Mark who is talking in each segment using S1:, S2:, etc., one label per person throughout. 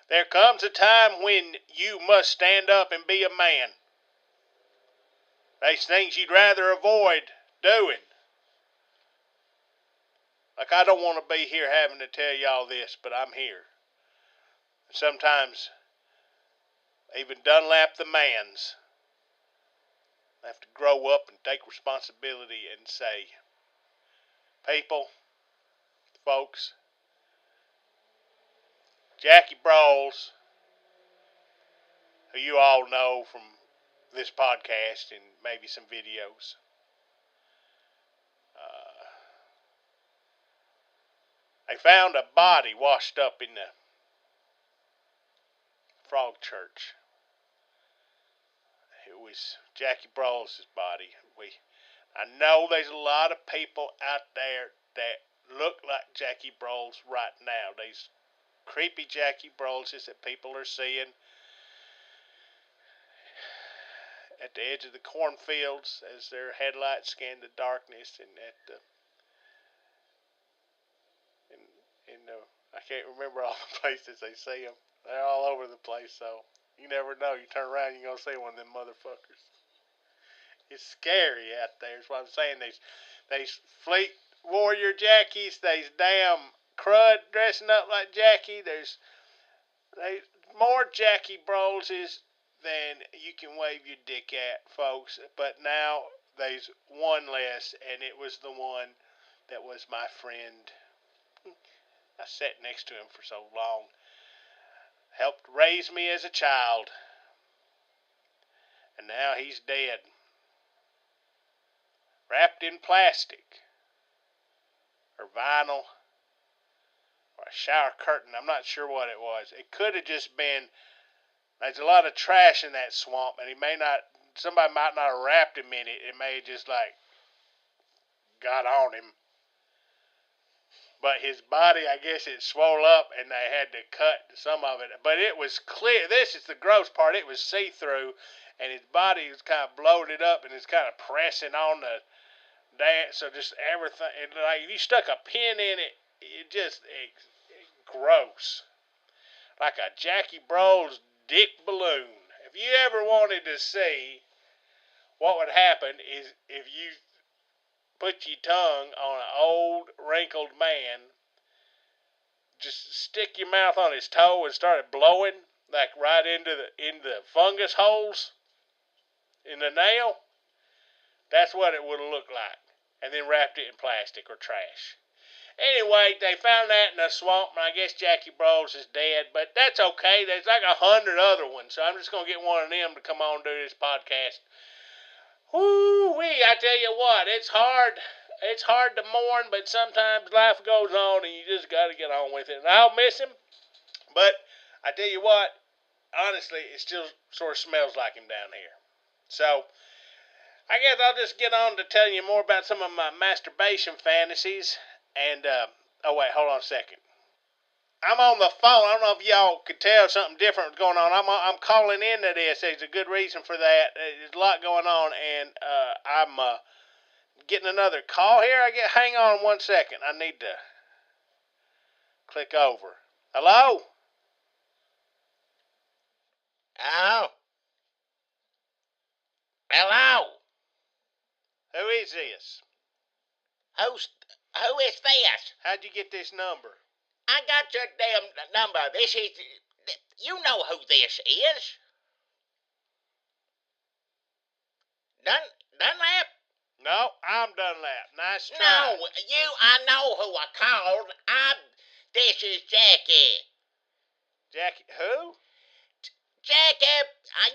S1: There comes a time when you must stand up and be a man. There's things you'd rather avoid doing. Like, I don't want to be here having to tell y'all this, but I'm here. Sometimes, even Dunlap the mans have to grow up and take responsibility and say, people, folks, Jackie Brawls, who you all know from this podcast and maybe some videos, they found a body washed up in the Frog Church. It was Jackie Brawls' body. I know there's a lot of people out there that look like Jackie Brawls right now. These creepy Jackie Brawlses that people are seeing at the edge of the cornfields as their headlights scan the darkness, and at the I can't remember all the places they see them. They're all over the place, so you never know. You turn around, you're gonna see one of them motherfuckers. It's scary out there. That's what I'm saying. These Fleet Warrior Jackies, these damn Crud dressing up like Jackie. There's more Jackie Brawlses than you can wave your dick at, folks. But now there's one less, and it was the one that was my friend. I sat next to him for so long. Helped raise me as a child. And now he's dead. Wrapped in plastic. Or vinyl. Or a shower curtain. I'm not sure what it was. It could have just been... There's a lot of trash in that swamp. And somebody might not have wrapped him in it. It may have just got on him. But his body, I guess it swole up and they had to cut some of it. But it was clear. This is the gross part. It was see-through. And his body was kind of bloated up and it's kind of pressing on the dance. So just everything. Like if you stuck a pin in it, it's gross. Like a Jackie Brawls dick balloon. If you ever wanted to see what would happen is if you put your tongue on an old, wrinkled man, just stick your mouth on his toe and start blowing, like right into the fungus holes in the nail. That's what it would have looked like. And then wrapped it in plastic or trash. Anyway, they found that in the swamp, and I guess Jackie Brawls is dead, but that's okay. There's like 100 other ones, so I'm just going to get one of them to come on and do this podcast. Whoo-wee, I tell you what, it's hard to mourn, but sometimes life goes on and you just got to get on with it. And I'll miss him, but I tell you what, honestly, it still sort of smells like him down here. So, I guess I'll just get on to telling you more about some of my masturbation fantasies. And, oh wait, hold on a second. I'm on the phone. I don't know if y'all could tell something different was going on. I'm calling into this. There's a good reason for that. There's a lot going on, and I'm getting another call here. Hang on 1 second. I need to click over. Hello?
S2: Oh. Hello.
S1: Who is this?
S2: Who is this?
S1: How'd you get this number?
S2: I got your damn number. You know who this is. Dunlap?
S1: No, I'm Dunlap. Nice try.
S2: No, I know who I called. This is Jackie.
S1: Jackie, who?
S2: Jackie,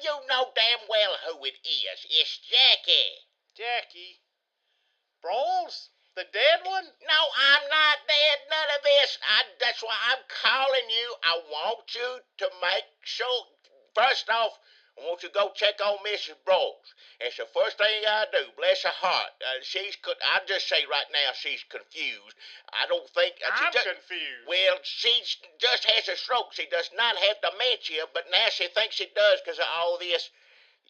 S2: you know damn well who it is. It's Jackie.
S1: Jackie? Brawls? The dead one?
S2: No, I'm not dead. None of this. That's why I'm calling you. I want you to make sure. First off, I want you to go check on Mrs. Brawls. It's the first thing I do. Bless her heart. I'll just say right now she's confused. I don't think...
S1: I'm confused.
S2: Well, she just has a stroke. She does not have dementia, but now she thinks she does because of all this.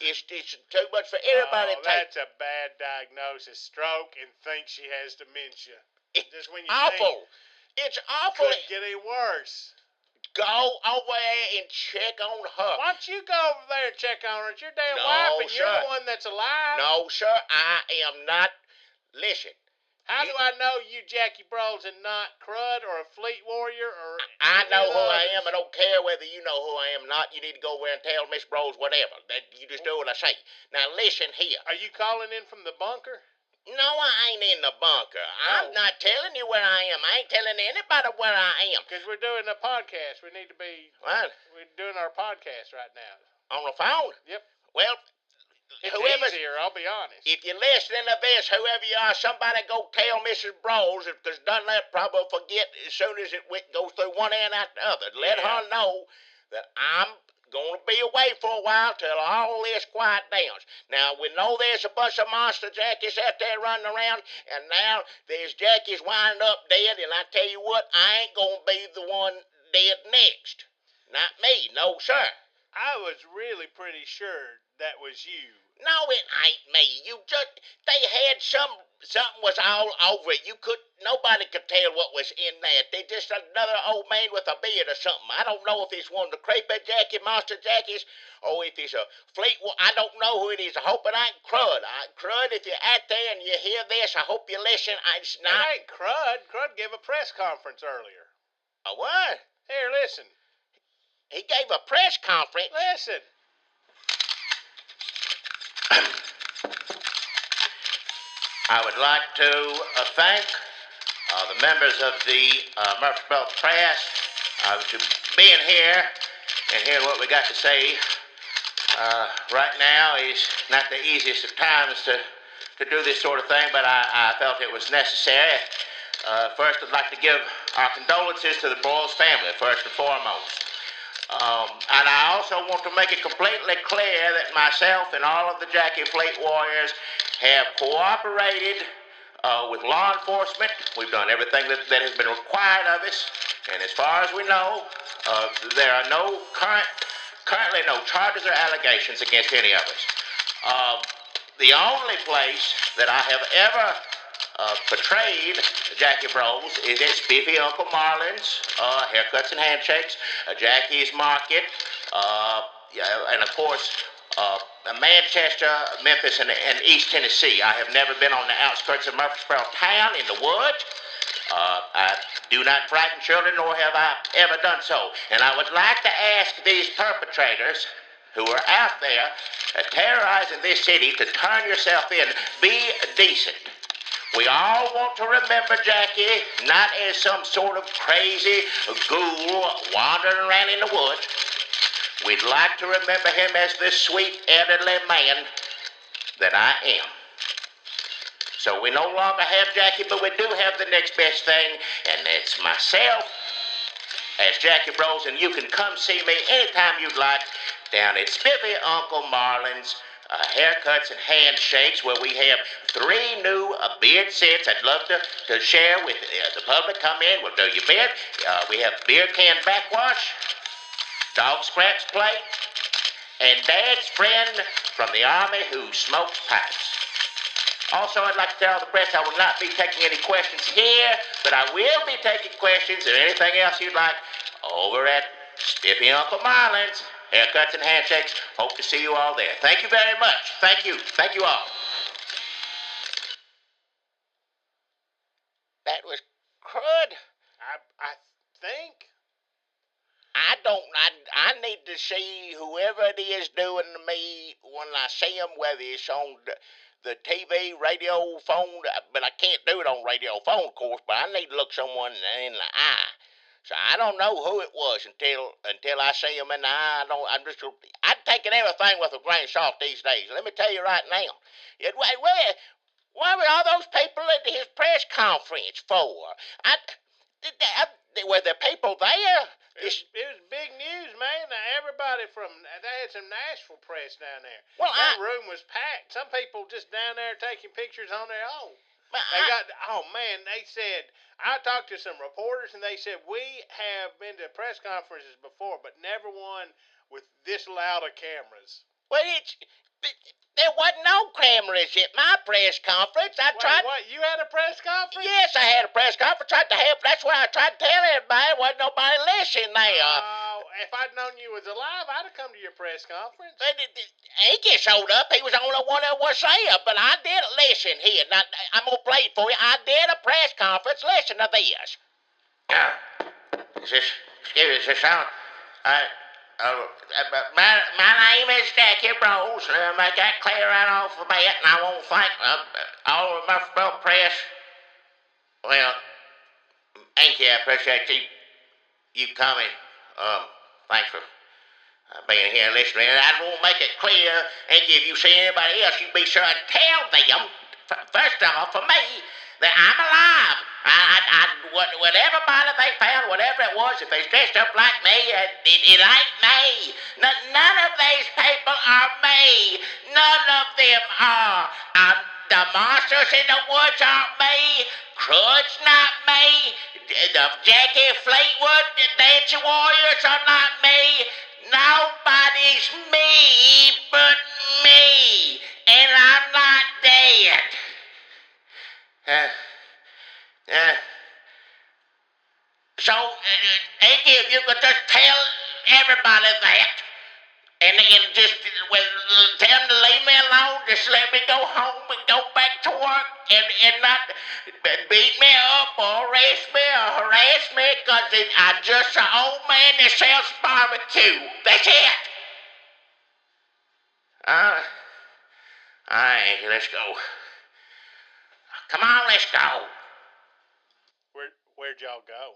S2: It's too much for everybody to take.
S1: That's a bad diagnosis. Stroke and thinks she has dementia.
S2: It's
S1: just when you
S2: awful. It's awful.
S1: Couldn't get any worse.
S2: Go over there and check on her.
S1: Why don't you go over there and check on her? It's your damn
S2: No,
S1: wife, and you're
S2: sir.
S1: the one that's alive.
S2: No, sir, I am not. Listen.
S1: How do I know you Jackie Bros and not Crud or a Fleet Warrior or
S2: I
S1: any
S2: know
S1: of the
S2: who I
S1: others?
S2: am. I don't care whether you know who I am or not. You need to go over and tell Miss Bros whatever. That you just do what I say. Now listen here.
S1: Are you calling in from the bunker?
S2: No, I ain't in the bunker. I'm not telling you where I am. I ain't telling anybody where I am.
S1: Because we're doing a podcast. We need to be.
S2: What?
S1: We're doing our podcast right now.
S2: On the phone?
S1: Yep.
S2: Well,
S1: it's
S2: whoever,
S1: easier, I'll be honest.
S2: If you're listening to this, whoever you are, somebody go tell Mrs. Bros, because Dunlap probably will forget as soon as it goes through one end out the other. Let her know that I'm going to be away for a while till all this quiet down. Now, we know there's a bunch of monster Jackies out there running around, and now there's Jackies winding up dead, and I tell you what, I ain't going to be the one dead next. Not me, no sir.
S1: I was really pretty sure that was you.
S2: No, it ain't me. They had something was all over it. Nobody could tell what was in that. They just another old man with a beard or something. I don't know if it's one of the creeper Jackie, monster Jackies, or if it's a fleet. I don't know who it is. I hope it ain't Crud. Crud, if you're out there and you hear this, I hope you listen. It's not.
S1: It ain't Crud. Crud gave a press conference earlier.
S2: A what?
S1: Here, listen.
S2: He gave a press conference.
S1: Listen.
S2: I would like to thank the members of the Murfreesboro Press for being here and hearing what we got to say. Right now is not the easiest of times to do this sort of thing, but I felt it was necessary. First, I'd like to give our condolences to the Broyles family, first and foremost. And I also want to make it completely clear that myself and all of the Jackie Fleet Warriors have cooperated with law enforcement. We've done everything that has been required of us. And as far as we know, there are currently no charges or allegations against any of us. The only place that I have ever portrayed Jackie Bros is at Spiffy Uncle Marlin's, Haircuts and Handshakes, Jackie's Market, and of course, Manchester, Memphis, and East Tennessee. I have never been on the outskirts of Murfreesboro town in the woods. I do not frighten children, nor have I ever done so. And I would like to ask these perpetrators who are out there terrorizing this city to turn yourself in. Be decent. We all want to remember Jackie not as some sort of crazy ghoul wandering around in the woods. We'd like to remember him as the sweet, elderly man that I am. So we no longer have Jackie, but we do have the next best thing, and it's myself as Jackie Bros, and you can come see me anytime you'd like down at Spiffy Uncle Marlin's Haircuts and Handshakes, where we have 3 new beard sets I'd love to share with the public. Come in, we'll do your beard. We have beer can backwash, dog scratch plate, and Dad's friend from the Army who smokes pipes. Also, I'd like to tell the press I will not be taking any questions here, but I will be taking questions or anything else you'd like over at Spiffy Uncle Marlin's Haircuts and Handshakes. Hope to see you all there. Thank you very much. Thank you. Thank you all. That was Crud.
S1: I think.
S2: I need to see whoever it is doing to me when I see them, whether it's on the TV, radio, phone, but I can't do it on radio, phone, of course, but I need to look someone in the eye. So I don't know who it was until I see him in the eye. I'm taking everything with a grain of salt these days. Let me tell you right now. What were all those people at his press conference for? Were the people there?
S1: It was big news, man. Everybody they had some Nashville press down there.
S2: Well,
S1: that room was packed. Some people just down there taking pictures on their own. They said, I talked to some reporters and they said, we have been to press conferences before, but never one with this loud of cameras.
S2: Well, There wasn't no cameras at my press conference.
S1: Wait, what? You had a press conference?
S2: Yes, I had a press conference. That's why I tried to tell everybody. There wasn't nobody listening there.
S1: Oh, if I'd known you was alive, I'd have come to your press conference.
S2: He showed up. He was the only one that was there. But I did listen here. Now, I'm going to play it for you. I did a press conference. Listen to this. Is this sound? My name is Jackie Rose. Make that clear right off the bat, and I want to thank all of my press. Well, thank you. I appreciate you coming. Thanks for being here and listening. And I want to make it clear, and if you see anybody else, you be sure and tell them, first off, for me, that I'm alive. Whatever body they found, whatever it was, if they dressed up like me, it ain't me. None of these people are me. None of them are. The monsters in the woods aren't me. Crud's not me. The Jackie Fleetwood, the Dancing Warriors are not me. Nobody's me but me. And I'm not dead. So, if you could just tell everybody that, and just tell them to leave me alone, just let me go home and go back to work, and not beat me up or arrest me or harass me, because I'm just an old man that sells barbecue. That's it. All right, let's go. Come on, let's go.
S1: Where'd y'all go?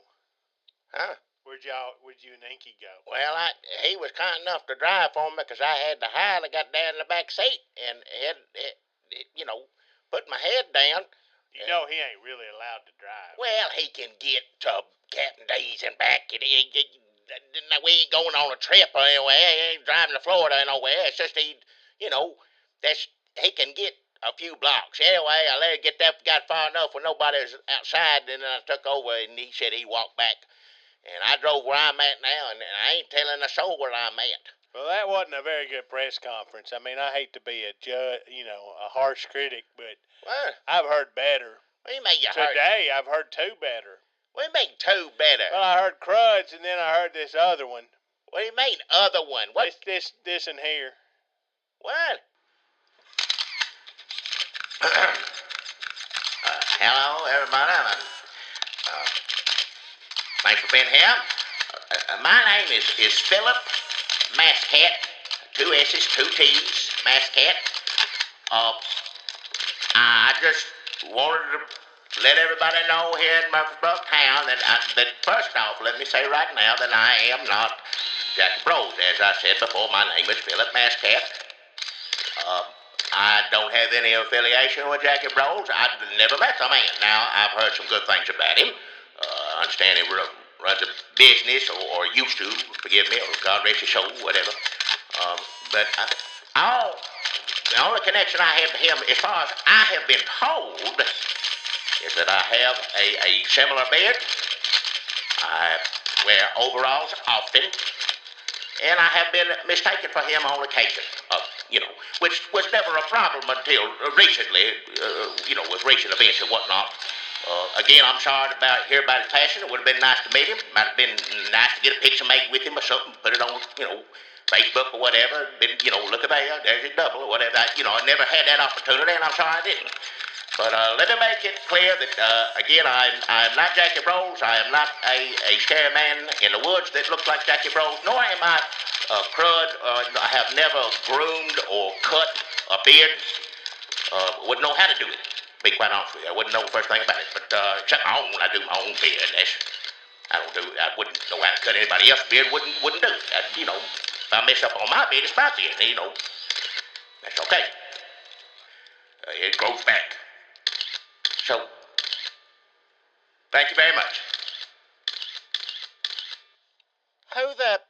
S2: Huh?
S1: Where'd you and Inky go?
S2: Well, he was kind enough to drive for me because I had to hide. I got down in the back seat and put my head down.
S1: You know he ain't really allowed to drive.
S2: Well, he can get to Captain D's and back. We ain't going on a trip or anywhere. He ain't driving to Florida or nowhere. It's just he can get a few blocks. Anyway, I let it get that got far enough when nobody was outside, and then I took over, and he said he'd walk back. And I drove where I'm at now, and I ain't telling a soul where I'm at.
S1: Well, that wasn't a very good press conference. I mean, I hate to be a harsh critic, but
S2: What?
S1: I've heard better.
S2: What do you mean you heard?
S1: Today, I've heard two better.
S2: What do you mean two better?
S1: Well, I heard Crud's, and then I heard this other one.
S2: What do you mean other one? What?
S1: This in here.
S2: What? Hello, everybody. Thanks for being here. My name is Philip Mascat. 2 S's, 2 T's, Mascat. I just wanted to let everybody know here in Murfreesboro town that first off, let me say right now that I am not Jack Rose. As I said before, my name is Philip Mascat. I don't have any affiliation with Jackie Rose. I've never met the man. Now, I've heard some good things about him. I understand he runs a business, or used to, forgive me, or God rest his soul, whatever. But the only connection I have to him, as far as I have been told, is that I have a similar beard. I wear overalls often. And I have been mistaken for him on occasion, which was never a problem until recently, with recent events and whatnot. Again, I'm sorry hear about his passing. It would have been nice to meet him. Might have been nice to get a picture made with him or something, put it on, Facebook or whatever. Look at there, there's his double or whatever. I never had that opportunity, and I'm sorry I didn't. But let me make it clear that, again, I'm not Jackie Rose. I am not a scary man in the woods that looks like Jackie Rose, nor am I Crud. I have never groomed or cut a beard. Wouldn't know how to do it, to be quite honest with you. I wouldn't know the first thing about it. But except my own, I do my own beard. I wouldn't know how to cut anybody else's beard. Wouldn't do it. If I mess up on my beard, it's my beard. That's okay. It grows back. So, thank you very much. Who the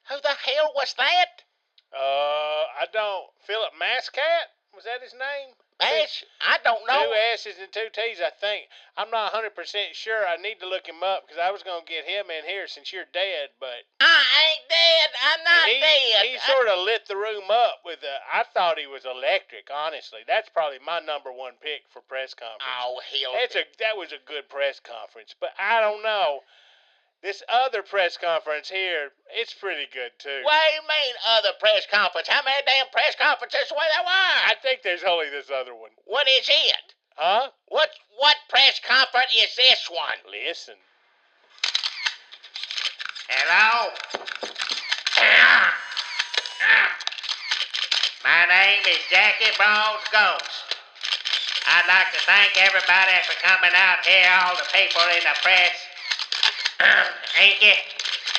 S2: hell was that?
S1: I don't. Philip Mascat? Was that his name?
S2: I don't know.
S1: 2 S's and 2 T's, I think. I'm not 100% sure. I need to look him up because I was going to get him in here since you're dead, but
S2: I ain't dead. I'm not dead.
S1: he sort of lit the room up with I thought he was electric, honestly. That's probably my number one pick for press conference.
S2: Oh, hell.
S1: That was a good press conference, but I don't know. This other press conference here, it's pretty good too.
S2: What do you mean other press conference? How many damn press conferences were there?
S1: I think there's only this other one.
S2: What is it?
S1: Huh?
S2: What press conference is this one?
S1: Listen.
S2: Hello? My name is Jackie Brown's Ghost. I'd like to thank everybody for coming out here, all the people in the press. Inky,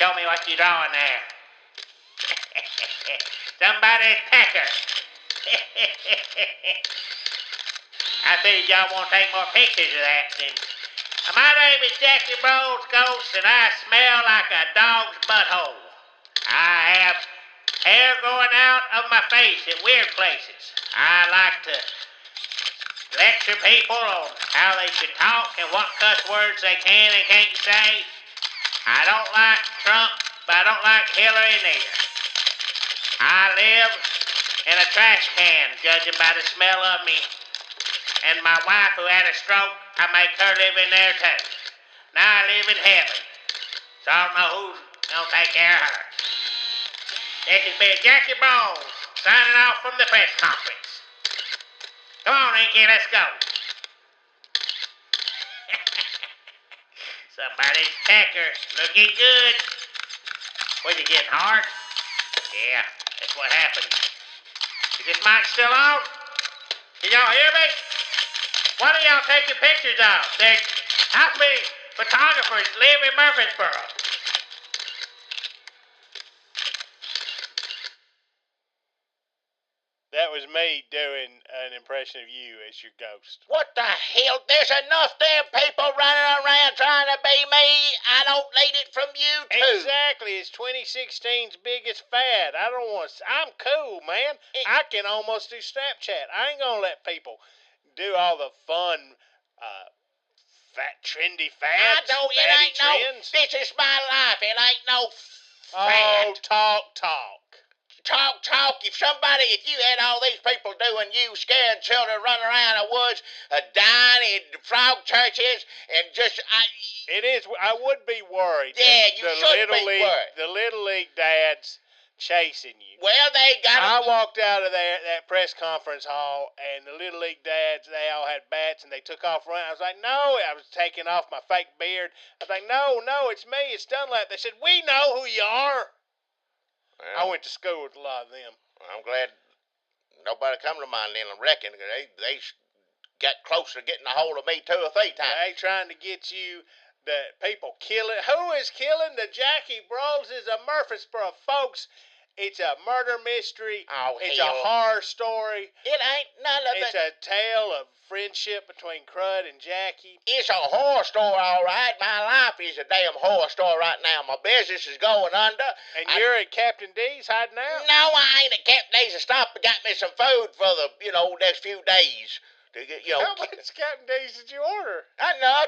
S2: show me what you're drawing there. Somebody's pecker. I figured y'all want to take more pictures of that. Then. My name is Jackie Brown's Ghost, and I smell like a dog's butthole. I have hair growing out of my face at weird places. I like to lecture people on how they should talk and what cuss words they can and can't say. I don't like Trump, but I don't like Hillary neither. I live in a trash can, judging by the smell of me. And my wife, who had a stroke, I make her live in there too. Now I live in heaven, so I don't know who's gonna take care of her. This has been Jackie Brown signing off from the press conference. Come on, Inky, let's go. Somebody's pecker, looking good. Was he getting hard? Yeah, that's what happened. Is this mic still on? Can y'all hear me? What are y'all taking pictures of? There's how many photographers live in Murfreesboro?
S1: That was me doing an impression of you as your ghost.
S2: What the hell? There's enough damn people running around trying to be me. I don't need it from you too.
S1: Exactly. It's 2016's biggest fad. I'm cool, man. I can almost do Snapchat. I ain't gonna let people do all the fun, trendy fads.
S2: I don't, it ain't
S1: trends.
S2: No, this is my life. It ain't no
S1: fad. Oh, talk.
S2: Talk. If you had all these people doing you, scaring children, running around the woods, dying in frog churches, and
S1: It is. I would be worried.
S2: Yeah, you should be worried.
S1: The Little League dads chasing you.
S2: Well,
S1: I walked out of that press conference hall, and the Little League dads, they all had bats, and they took off running. I was like, no. I was taking off my fake beard. I was like, no, it's me. It's Dunlap. They said, we know who you are.
S2: Well,
S1: I went to school with a lot of them.
S2: I'm glad nobody come to mine then, I reckon. They got close to getting a hold of me 2 or 3 times.
S1: They trying to get you, the people killing. Who is killing the Jackie Brawls is a Murfreesboro, folks. It's a murder mystery.
S2: Oh,
S1: it's
S2: hell.
S1: a horror story.
S2: It ain't none of
S1: It's a tale of friendship between Crud and Jackie.
S2: It's a horror story, all right. My life is a damn horror story right now. My business is going under.
S1: And you're at Captain D's hiding out?
S2: No, I ain't at Captain D's. I stopped and got me some food for the, next few days. To get,
S1: How much Captain D's did you order?
S2: I know, I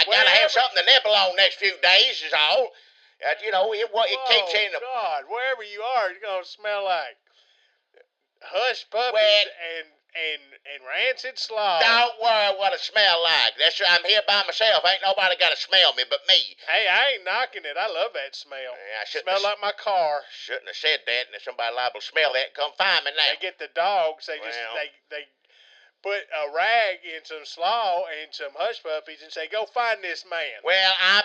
S2: gotta have something to nibble on next few days is all. It kicks in the...
S1: God, wherever you are, you're going to smell like hush puppies and rancid slop.
S2: Don't worry what it smell like. I'm here by myself. Ain't nobody got to smell me but me.
S1: Hey, I ain't knocking it. I love that smell.
S2: Yeah,
S1: Smell like my car.
S2: Shouldn't have said that, and if somebody liable to smell that, come find me now.
S1: They get the dogs. They put a rag in some slaw and some hush puppies and say, go find this man.
S2: Well, I'm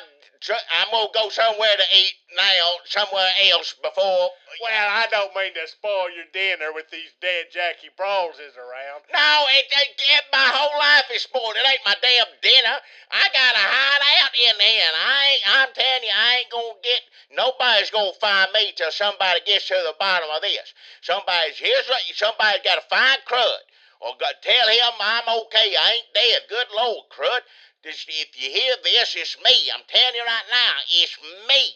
S2: going to go somewhere to eat now, somewhere else before...
S1: Well, I don't mean to spoil your dinner with these dead Jackie Brawls around.
S2: No, my whole life is spoiled. It ain't my damn dinner. I got to hide out in there, and I'm telling you, I ain't going to get... Nobody's going to find me till somebody gets to the bottom of this. Somebody's got to find Crud. Or tell him I'm okay. I ain't dead. Good Lord, Crud. If you hear this, it's me. I'm telling you right now, it's me.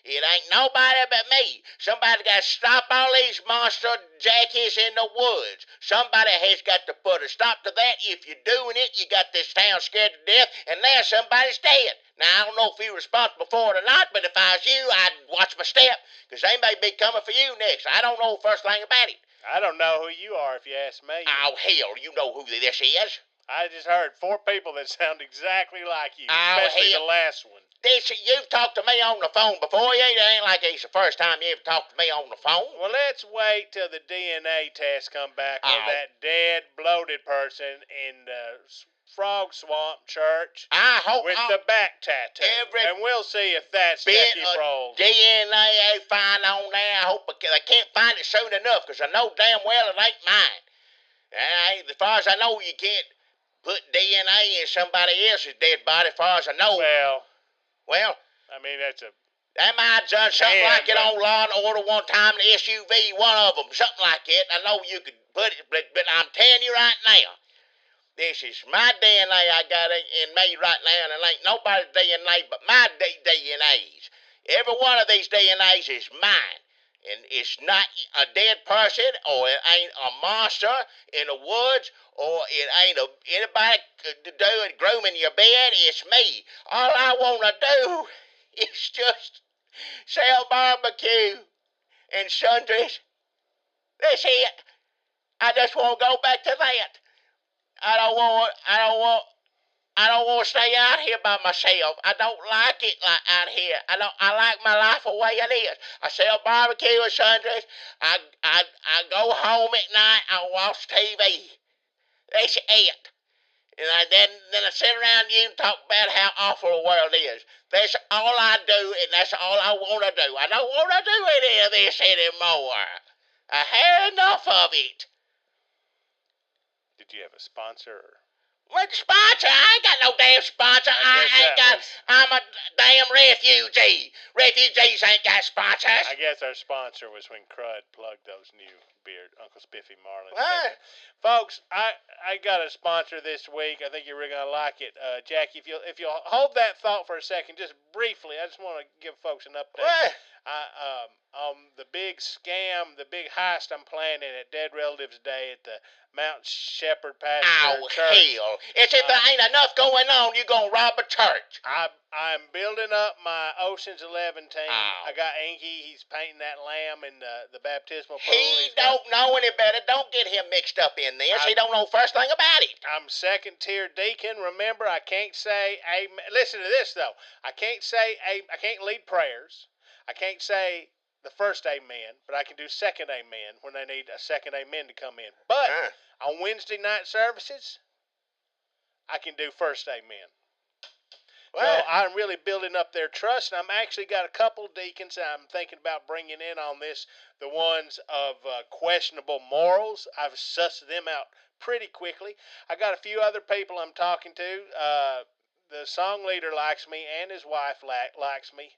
S2: It ain't nobody but me. Somebody got to stop all these monster jackies in the woods. Somebody has got to put a stop to that. If you're doing it, you got this town scared to death, and now somebody's dead. Now, I don't know if you're responsible for it or not, but if I was you, I'd watch my step, because they may be coming for you next. I don't know the first thing about it.
S1: I don't know who you are, if you ask me.
S2: Oh, hell, you know who this is.
S1: I just heard 4 people that sound exactly like you,
S2: Oh,
S1: especially
S2: hell.
S1: the last one.
S2: You've talked to me on the phone before. It ain't like it's the first time you ever talked to me on the phone.
S1: Well, let's wait till the DNA test come back on that dead, bloated person in the Frog Swamp Church
S2: I hope
S1: with the back tattoo. And we'll see if that's Jackie Broles.
S2: DNA they find on there. I hope they can't find it soon enough, because I know damn well it ain't mine. As far as I know, you can't put DNA in somebody else's dead body, as far as I know. Well,
S1: I mean, that's a...
S2: They might have done something like it on Law and Order one time, the SUV, one of them, something like it. I know you could put it, but I'm telling you right now, this is my DNA I got in me right now, and it ain't nobody's DNA but my DNAs. Every one of these DNAs is mine. And it's not a dead person, or it ain't a monster in the woods, or it ain't anybody doing grooming your bed. It's me. All I want to do is just sell barbecue and sundries. That's it. I just want to go back to that. I don't want to stay out here by myself. I don't like it like out here. I like my life the way it is. I sell barbecue and sundries. I go home at night. I watch TV. That's it. And then I sit around you and talk about how awful the world is. That's all I do, and that's all I want to do. I don't want to do any of this anymore. I had enough of it.
S1: Did you have a sponsor?
S2: What sponsor? I ain't got no damn sponsor. I'm a damn refugee. Refugees ain't got sponsors.
S1: I guess our sponsor was when Crud plugged those new beer, Uncle Spiffy Marlins.
S2: What?
S1: Folks, I got a sponsor this week. I think you're really gonna like it, Jackie. If you'll hold that thought for a second, just briefly, I just want to give folks an update.
S2: What?
S1: The big scam, the big heist I'm planning at Dead Relatives Day at the Mount Shepherd Pastor Church.
S2: Hell. If there ain't enough going on, you're going to rob a church.
S1: I'm building up my Ocean's 11 team.
S2: Oh.
S1: I got Inky. He's painting that lamb in the baptismal pool.
S2: He don't know any better. Don't get him mixed up in this. He don't know first thing about it.
S1: I'm second tier deacon. Remember, I can't say amen. Listen to this, though. I can't lead prayers. I can't say the first amen, but I can do second amen when they need a second amen to come in. But on Wednesday night services, I can do first amen. So I'm really building up their trust, and I'm actually got a couple deacons I'm thinking about bringing in on this, the ones of questionable morals. I've sussed them out pretty quickly. I got a few other people I'm talking to. The song leader likes me, and his wife likes me.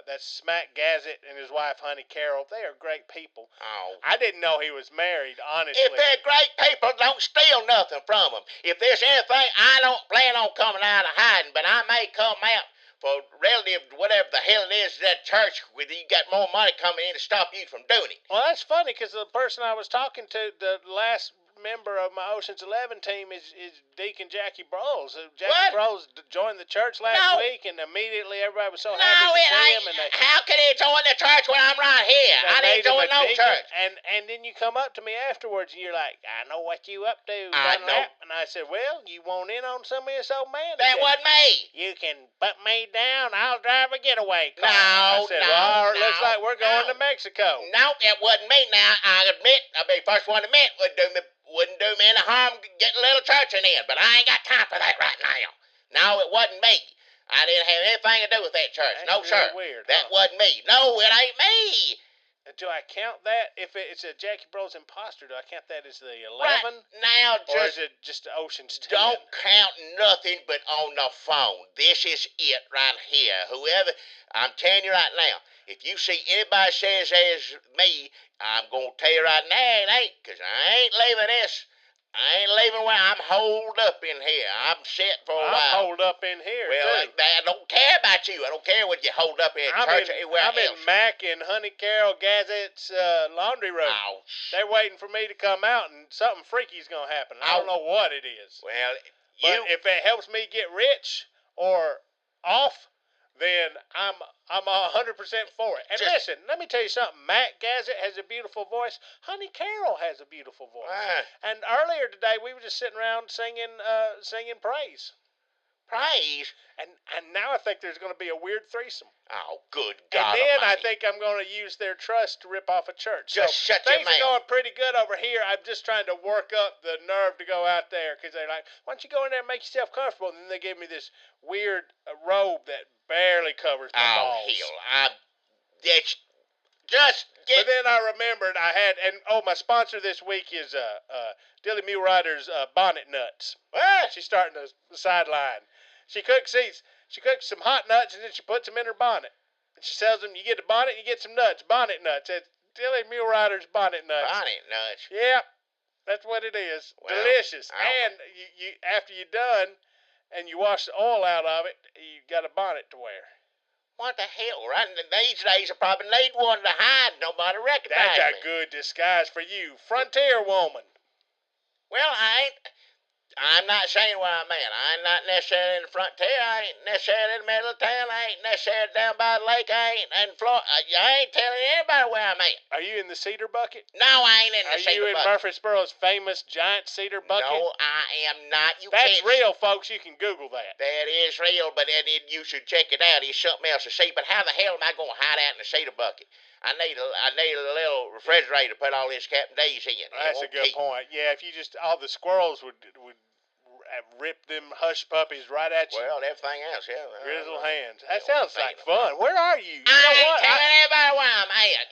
S1: That's Smack Gazette and his wife, Honey Carroll. They are great people.
S2: Oh.
S1: I didn't know he was married, honestly.
S2: If they're great people, don't steal nothing from them. If there's anything, I don't plan on coming out of hiding, but I may come out for relative, whatever the hell it is, that church where you got more money coming in to stop you from doing it.
S1: Well, that's funny, because the person I was talking to, the last member of my Ocean's 11 team is Deacon Jackie Broles. Jackie Broles joined the church last week, and immediately everybody was so happy to see him. And
S2: how can he join the church when I'm right here? I didn't join no church.
S1: And then you come up to me afterwards, and you're like, I know what you up to.
S2: I know.
S1: And I said, well, you want in on some of this, old man?
S2: That wasn't me.
S1: You can put me down. I'll drive a getaway car.
S2: No,
S1: I said, well, looks like we're going to Mexico.
S2: No, it wasn't me. Now, I admit, I'll be the first one to admit, wouldn't do me any harm getting a little church in. But I ain't got time for that right now. No, it wasn't me. I didn't have anything to do with that church.
S1: That's
S2: no, sir.
S1: Weird,
S2: that wasn't me. No, it ain't me.
S1: Do I count that? If it's a Jackie Broles imposter, do I count that as the 11?
S2: Right now,
S1: or is it just Ocean's 10?
S2: Don't count nothing but on the phone. This is it right here. Whoever, I'm telling you right now, if you see anybody says there's me, I'm going to tell you right now it ain't, because I ain't leaving this I ain't leaving where I'm holed up in here. I'm set for a
S1: I'm
S2: while.
S1: holed up in here,
S2: well,
S1: too.
S2: I don't care about you. I don't care what you hold up in church or anywhere
S1: I'm
S2: else.
S1: in Mac and Honey Carroll Gazette's laundry room.
S2: Ouch.
S1: They're waiting for me to come out, and something freaky's going to happen. I don't know what it is.
S2: Well,
S1: But if it helps me get rich or off, then I'm 100% for it. And listen, let me tell you something. Matt Gazette has a beautiful voice. Honey Carroll has a beautiful voice. And earlier today, we were just sitting around singing praise.
S2: Praise?
S1: And now I think there's going to be a weird threesome.
S2: Oh, good God.
S1: And then
S2: Almighty.
S1: I think I'm going to use their trust to rip off a church.
S2: Just
S1: so
S2: shut your
S1: things are
S2: mouth.
S1: going pretty good over here. I'm just trying to work up the nerve to go out there because they're like, why don't you go in there and make yourself comfortable? And then they give me this weird robe that barely covers my balls.
S2: Oh, hell. But
S1: then I remembered I had, my sponsor this week is Dilly Mule Rider's Bonnet Nuts. She's starting the sideline. She cooks some hot nuts and then she puts them in her bonnet. And she sells them. You get a bonnet, you get some nuts. Bonnet Nuts. It's Dilly Mule Rider's Bonnet Nuts.
S2: Bonnet Nuts.
S1: Yeah, that's what it is. Well, delicious. And you after you're done and you wash the oil out of it, you got a bonnet to wear.
S2: What the hell, right? These days I probably need one to hide. Nobody recognizes me.
S1: That's a good disguise for you. Frontier woman.
S2: Well, I'm not saying where I'm at. I'm not necessarily in the frontier. I ain't necessarily in the middle of town. I ain't necessarily down by the lake. I ain't in Florida. I ain't telling anybody where I'm at.
S1: Are you in the cedar bucket?
S2: No, I ain't in the cedar bucket.
S1: Are you in Murfreesboro's famous giant cedar bucket?
S2: No, I am not.
S1: That's real, folks. You can Google that.
S2: That is real, but then you should check it out. It's something else to see. But how the hell am I going to hide out in the cedar bucket? I need a little refrigerator to put all this Captain D's in.
S1: That's a good point. Yeah, if you just all the squirrels would rip them hush puppies right at you.
S2: Well, everything else, yeah.
S1: Grizzle hands. That sounds like fun. Where are you?
S2: I ain't telling everybody where I'm at.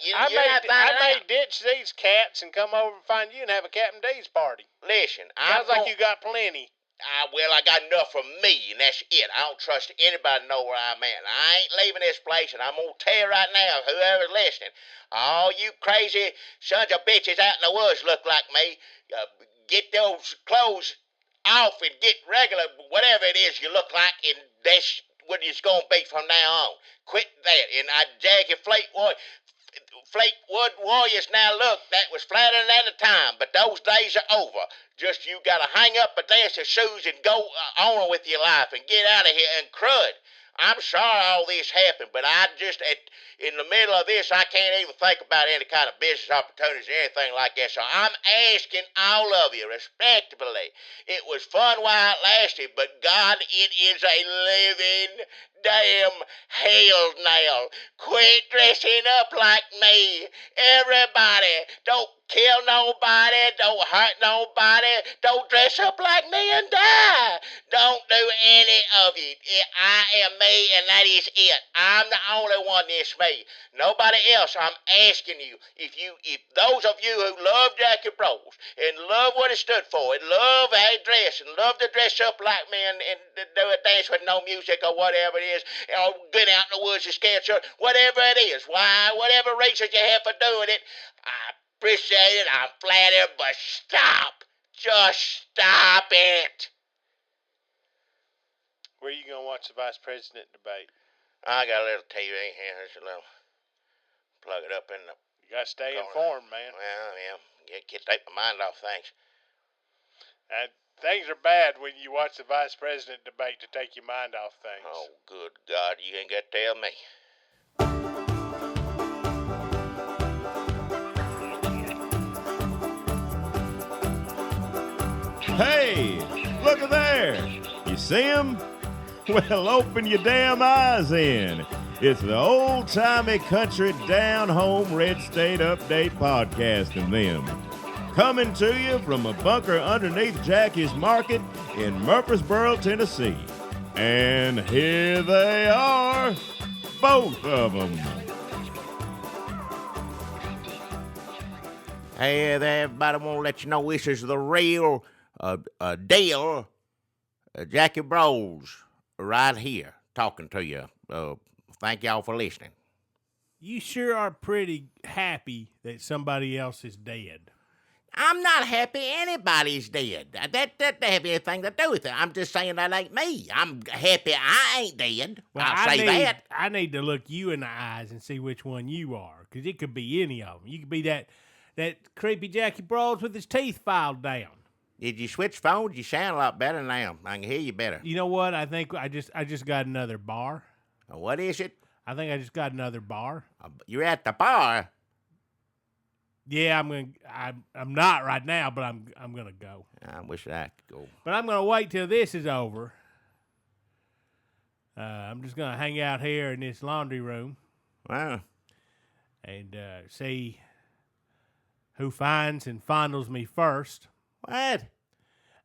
S1: I may ditch these cats and come over and find you and have a Captain D's party.
S2: Listen,
S1: sounds like you got plenty.
S2: I got enough for me, and that's it. I don't trust anybody to know where I'm at. I ain't leaving this place, and I'm going to tell you right now, whoever's listening, all you crazy sons of bitches out in the woods look like me, get those clothes off and get regular, whatever it is you look like, and that's what it's going to be from now on. Quit that, and I jag your Fleetwood Warriors now look, that was flattering at the time, but those days are over. Just you gotta hang up a dance of shoes and go on with your life and get out of here. And Crud, I'm sorry all this happened, but I just, in the middle of this, I can't even think about any kind of business opportunities or anything like that. So I'm asking all of you, respectably, it was fun while it lasted, but God, it is a living damn hell now. Quit dressing up like me. Everybody, don't kill nobody, don't hurt nobody, don't dress up like me and die. Don't do any of it. I am me, and that is it. I'm the only one that's me. Nobody else. I'm asking you, if those of you who love Jackie Bros and love what it stood for, and love how it dress, and love to dress up like me and do a dance with no music or whatever it is, or get out in the woods and scare children, whatever it is, whatever reasons you have for doing it, I appreciate it, I'm flattered, but stop. Just stop it.
S1: Where are you going to watch the vice president debate?
S2: I got a little TV here. There's a little, plug it up in the...
S1: You got to stay informed, man.
S2: Well, yeah. Take my mind off things.
S1: Things are bad when you watch the vice president debate to take your mind off things.
S2: Oh, good God. You ain't got to tell me.
S3: Hey, look at there. You see him? Well, open your damn eyes in. It's the old-timey country down-home red state update podcast and them. Coming to you from a bunker underneath Jackie's Market in Murfreesboro, Tennessee. And here they are, both of them.
S2: Hey there, everybody. I want to let you know this is the real deal. Jackie Bros right here talking to you. Thank y'all for listening.
S4: You sure are pretty happy that somebody else is dead.
S2: I'm not happy anybody's dead. That doesn't have anything to do with it. I'm just saying that ain't me. I'm happy I ain't dead.
S4: Well,
S2: I'll say that.
S4: I need to look you in the eyes and see which one you are, because it could be any of them. You could be that creepy Jackie Broads with his teeth filed down.
S2: Did you switch phones? You sound a lot better now. I can hear you better.
S4: You know what? I think I just got another bar.
S2: What is it?
S4: I think I just got another bar.
S2: You're at the bar.
S4: Yeah, I'm not right now, but I'm gonna go.
S2: I wish I could go.
S4: But I'm gonna wait till this is over. I'm just gonna hang out here in this laundry room.
S2: Well,
S4: and see who finds and fondles me first.
S2: what?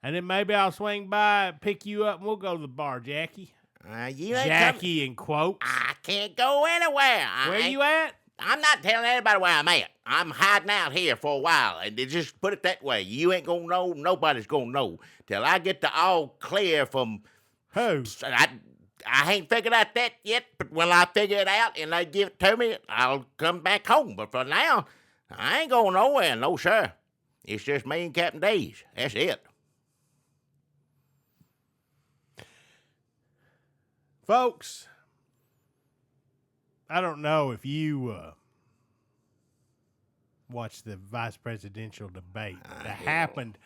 S4: And then maybe I'll swing by, pick you up, and we'll go to the bar, Jackie.
S2: You ain't
S4: Jackie in quotes.
S2: I can't go anywhere.
S4: Where you at?
S2: I'm not telling anybody where I'm at. I'm hiding out here for a while, and they just put it that way. You ain't gonna know. Nobody's gonna know till I get the all clear from
S4: Who?
S2: I ain't figured out that yet, but when I figure it out and they give it to me, I'll come back home. But for now, I ain't going nowhere, no sir. It's just me and Captain Days. That's it.
S4: Folks, I don't know if you watched the vice presidential debate that happened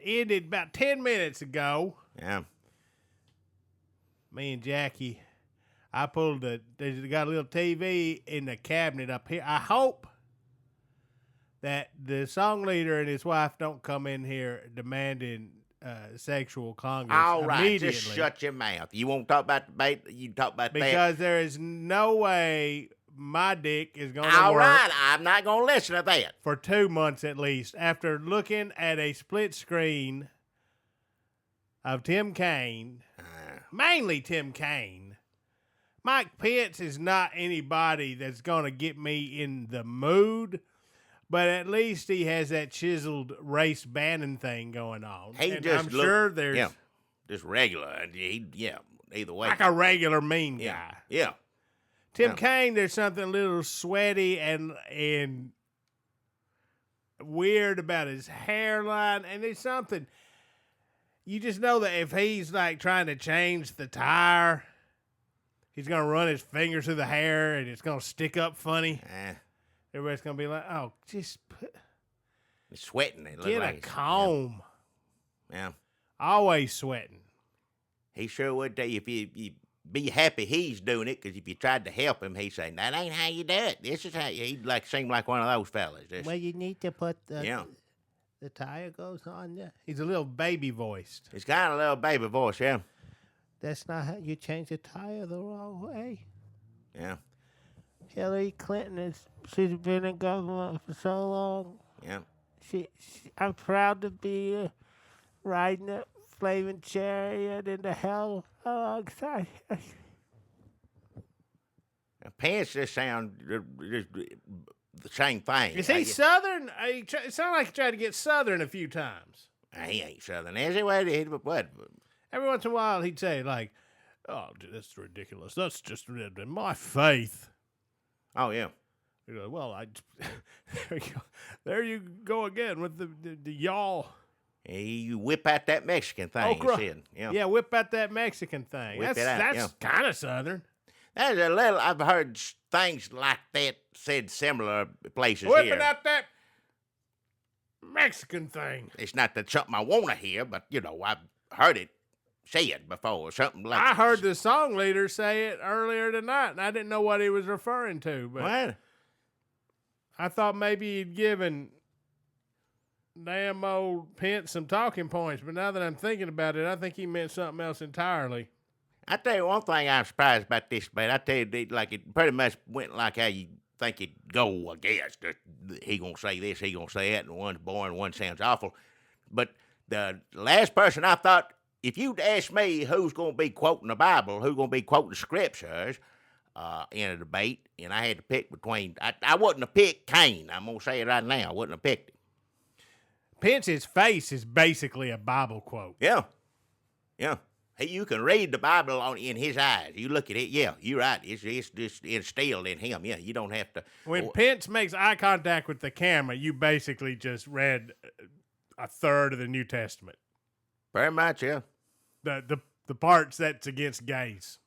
S4: ended about 10 minutes ago.
S2: Yeah.
S4: Me and Jackie, they got a little TV in the cabinet up here. I hope that the song leader and his wife don't come in here demanding sexual congress
S2: All right,
S4: immediately.
S2: just shut your mouth. You won't talk about debate, you talk about that.
S4: Because there is no way my dick is going to
S2: All
S4: work.
S2: right, I'm not going to listen to that.
S4: For 2 months at least, after looking at a split screen of Tim Kaine, mainly Tim Kaine. Mike Pence is not anybody that's going to get me in the mood, but at least he has that chiseled race Bannon thing going on. I'm sure there's
S2: just regular. Either way.
S4: like a regular mean guy.
S2: Yeah.
S4: Tim Kaine, there's something a little sweaty and weird about his hairline, and there's something. You just know that if he's like trying to change the tire, he's going to run his fingers through the hair and it's going to stick up funny. Everybody's going to be like, oh, just
S2: It's sweating.
S4: get a comb.
S2: Yeah.
S4: Always sweating.
S2: He sure would tell you if you be happy he's doing it, because if you tried to help him, he'd say, that ain't how you do it. This is how you. He'd seem like one of those fellas.
S4: Well, you need to put the tire goes on there. He's a little baby voiced.
S2: He's got a little baby voice, yeah.
S4: That's not how you change a tire the wrong way.
S2: Yeah.
S4: Hillary Clinton she's been in government for so long.
S2: Yeah.
S4: I'm proud to be riding a flaming chariot into hell alongside.
S2: Pants just sound just the same thing.
S4: Is he Southern? It sounded like he tried to get Southern a few times.
S2: He ain't Southern, is he? What?
S4: Every once in a while, he'd say, like, oh, that's ridiculous. That's just my faith.
S2: Oh, yeah.
S4: You know, well, there you go again with the y'all.
S2: You whip out that Mexican thing.
S4: Yeah, whip out that Mexican thing.
S2: Whip
S4: that's kind of Southern.
S2: There's a little, I've heard things like that said similar places
S4: Whipping
S2: here.
S4: out that Mexican thing.
S2: It's not that something I want to hear, but, I've heard it said before, something like
S4: I heard the song leader say it earlier tonight, and I didn't know what he was referring to. But
S2: what?
S4: I thought maybe he'd given damn old Pence some talking points, but now that I'm thinking about it, I think he meant something else entirely.
S2: I tell you one thing I'm surprised about this debate. I tell you, it pretty much went like how you think it'd go, I guess. He gonna say this, he gonna say that, and one's boring, one sounds awful. But the last person I thought, if you'd asked me who's gonna be quoting the Bible, who's gonna be quoting the scriptures in a debate, and I had to pick between, I wouldn't have picked Cain. I'm gonna say it right now. I wouldn't have picked him.
S4: Pence's face is basically a Bible quote.
S2: Yeah. You can read the Bible in his eyes. You look at it, yeah, you're right. It's just instilled in him. Yeah, you don't have to.
S4: When Pence makes eye contact with the camera, you basically just read a third of the New Testament.
S2: Very much, yeah.
S4: The parts that's against gays.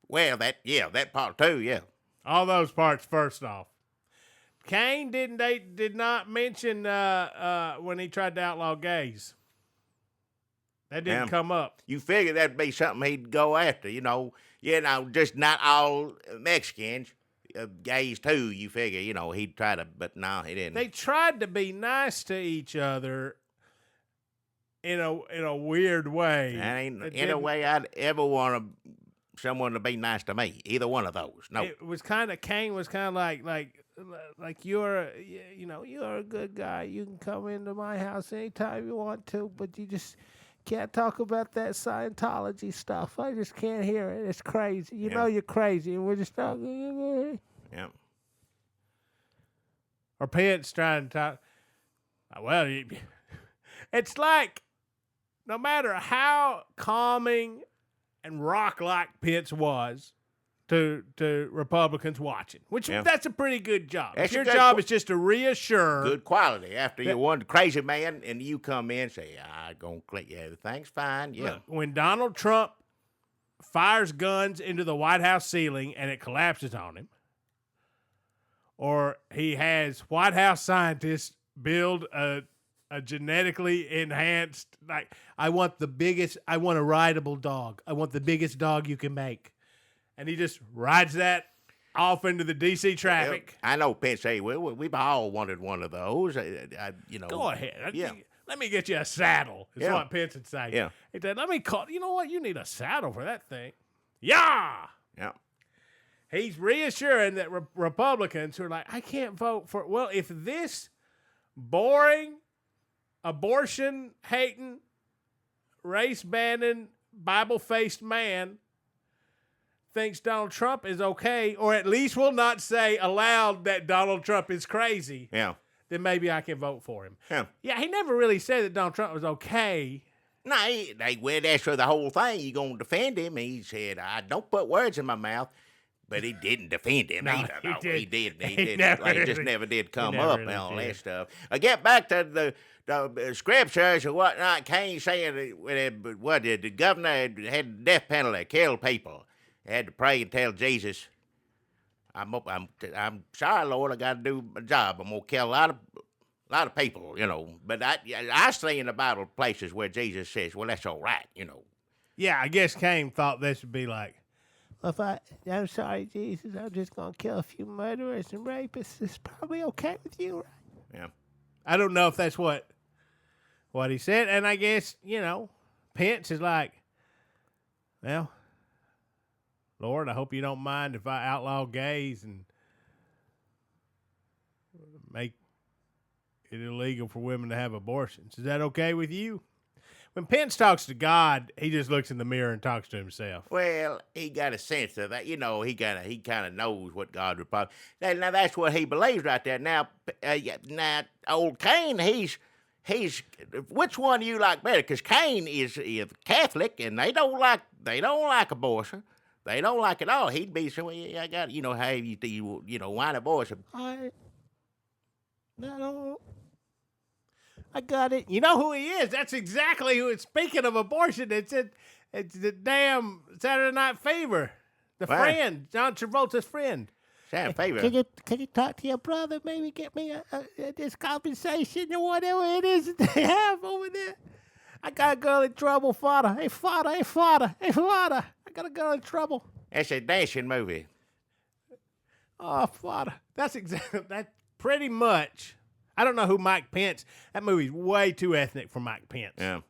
S2: Well, that part too, yeah.
S4: All those parts first off. Cain did not mention when he tried to outlaw gays. That didn't come up.
S2: You figure that'd be something he'd go after, just not all Mexicans, gays too. You figure, he'd try to, but no, he didn't.
S4: They tried to be nice to each other in a weird way.
S2: That ain't in a way I'd ever want someone to be nice to me. Either one of those. No.
S4: It was kind of Cain was kind of like you're a good guy. You can come into my house anytime you want to, but you just can't talk about that Scientology stuff. I just can't hear it. It's crazy. You know you're crazy, and we're just talking.
S2: Yeah.
S4: Or Pence trying to talk. Well, it's like no matter how calming and rock-like Pence was to Republicans watching, which that's a pretty good job. If your job is just to reassure.
S2: Good quality. After you're one crazy man and you come in and say, I'm going to click, everything's fine. Yeah.
S4: Look, when Donald Trump fires guns into the White House ceiling and it collapses on him, or he has White House scientists build a genetically enhanced, I want a rideable dog. I want the biggest dog you can make. And he just rides that off into the D.C. traffic.
S2: I know Pence say, well, we've all wanted one of those.
S4: Go ahead. Yeah. Let me get you a saddle, is what Pence would say.
S2: Yeah.
S4: He said, let me call, you know what? You need a saddle for that thing. Yeah.
S2: Yeah.
S4: He's reassuring that Republicans who are like, I can't vote for, well, if this boring, abortion-hating, race-banning, Bible-faced man thinks Donald Trump is okay, or at least will not say aloud that Donald Trump is crazy, then maybe I can vote for him. Yeah, he never really said that Donald Trump was okay.
S2: No, that's for the whole thing. You going to defend him? He said, I don't put words in my mouth. But he didn't defend him either. He did. He just never did come up and all that stuff. I get back to the scriptures and whatnot. Cain saying the governor had the death penalty, killed people. He had to pray and tell Jesus, I'm sorry, Lord, I got to do my job. I'm gonna kill a lot of people, But I see in the Bible places where Jesus says, well, that's all right,
S4: Yeah, I guess Cain thought this would be like, I'm sorry, Jesus, I'm just going to kill a few murderers and rapists. It's probably okay with you, right?
S2: Yeah.
S4: I don't know if that's what he said. And I guess, Pence is like, well, Lord, I hope you don't mind if I outlaw gays and make it illegal for women to have abortions. Is that okay with you? When Pence talks to God, he just looks in the mirror and talks to himself.
S2: Well, he got a sense of that. He kind of knows what God would probably. Now that's what he believes right there. Now old Cain, he's which one do you like better? Because Cain is Catholic, and they don't like abortion. They don't like it all. He'd be so. I got how you whine abortion.
S4: I got it. You know who he is? That's exactly who. Speaking of abortion, it's the damn Saturday Night Fever. The friend, John Travolta's friend.
S2: Saturday Fever.
S4: Can you talk to your brother? Maybe get me this compensation or whatever it is that they have over there. I got a girl in trouble, father. Hey, father. I got a girl in trouble.
S2: That's a dancing movie.
S4: Oh, father. That's pretty much. I don't know who Mike Pence. That movie's way too ethnic for Mike Pence.
S2: Yeah.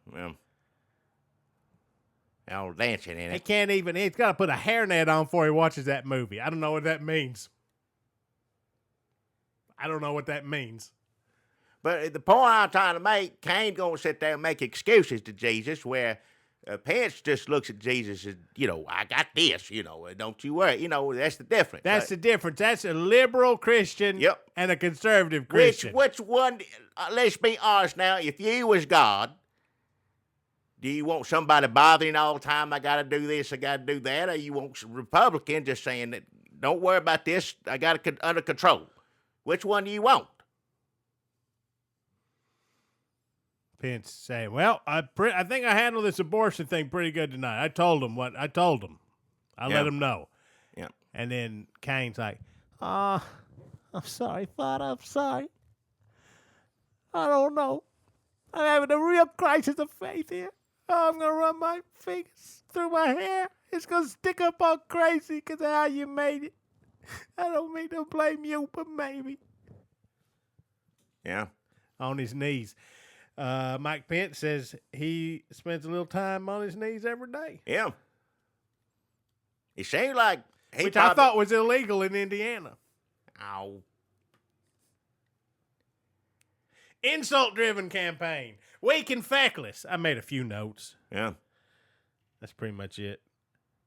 S2: All dancing in it.
S4: He can't even. He's got to put a hairnet on before he watches that movie. I don't know what that means.
S2: But the point I'm trying to make, Cain gonna sit there and make excuses to Jesus, where Pence just looks at Jesus as, I got this, don't you worry. That's the difference.
S4: That's the difference. That's a liberal Christian and a conservative Christian.
S2: Which one, let's be honest now, if you was God, Do you want somebody bothering all the time? I got to do this, I got to do that. Or you want Republican just saying that, don't worry about this, I got it under control. Which one do you want?
S4: Pence saying, well, I think I handled this abortion thing pretty good tonight. I told him what I told him. I let him know.
S2: Yeah.
S4: And then Kane's like, I'm sorry, Father, I'm sorry. I don't know. I'm having a real crisis of faith here. Oh, I'm going to run my fingers through my hair. It's going to stick up all crazy because of how you made it. I don't mean to blame you, but maybe.
S2: Yeah.
S4: On his knees. Mike Pence says he spends a little time on his knees every day.
S2: Yeah. It seems like
S4: Which I thought was illegal in Indiana.
S2: Oh.
S4: Insult-driven campaign. Weak and feckless. I made a few notes.
S2: Yeah.
S4: That's pretty much it.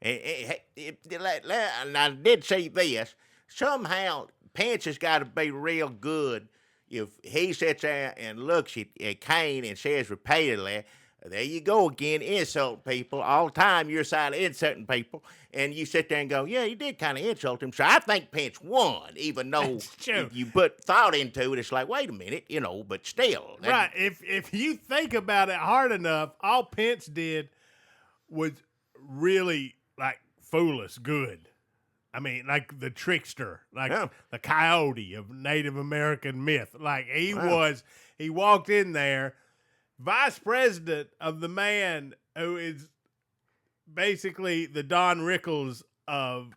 S2: And I did see this. Somehow, Pence has got to be real good if he sits there and looks at Kane and says repeatedly, there you go again, insult people. All the time you're side of insulting people. And you sit there and go, yeah, you did kind of insult him. So I think Pence won, even though if you put thought into it, it's like, wait a minute, but still.
S4: Right. If you think about it hard enough, all Pence did was really, fool us good. I mean, like the trickster, the coyote of Native American myth. He walked in there, vice president of the man who is basically the Don Rickles of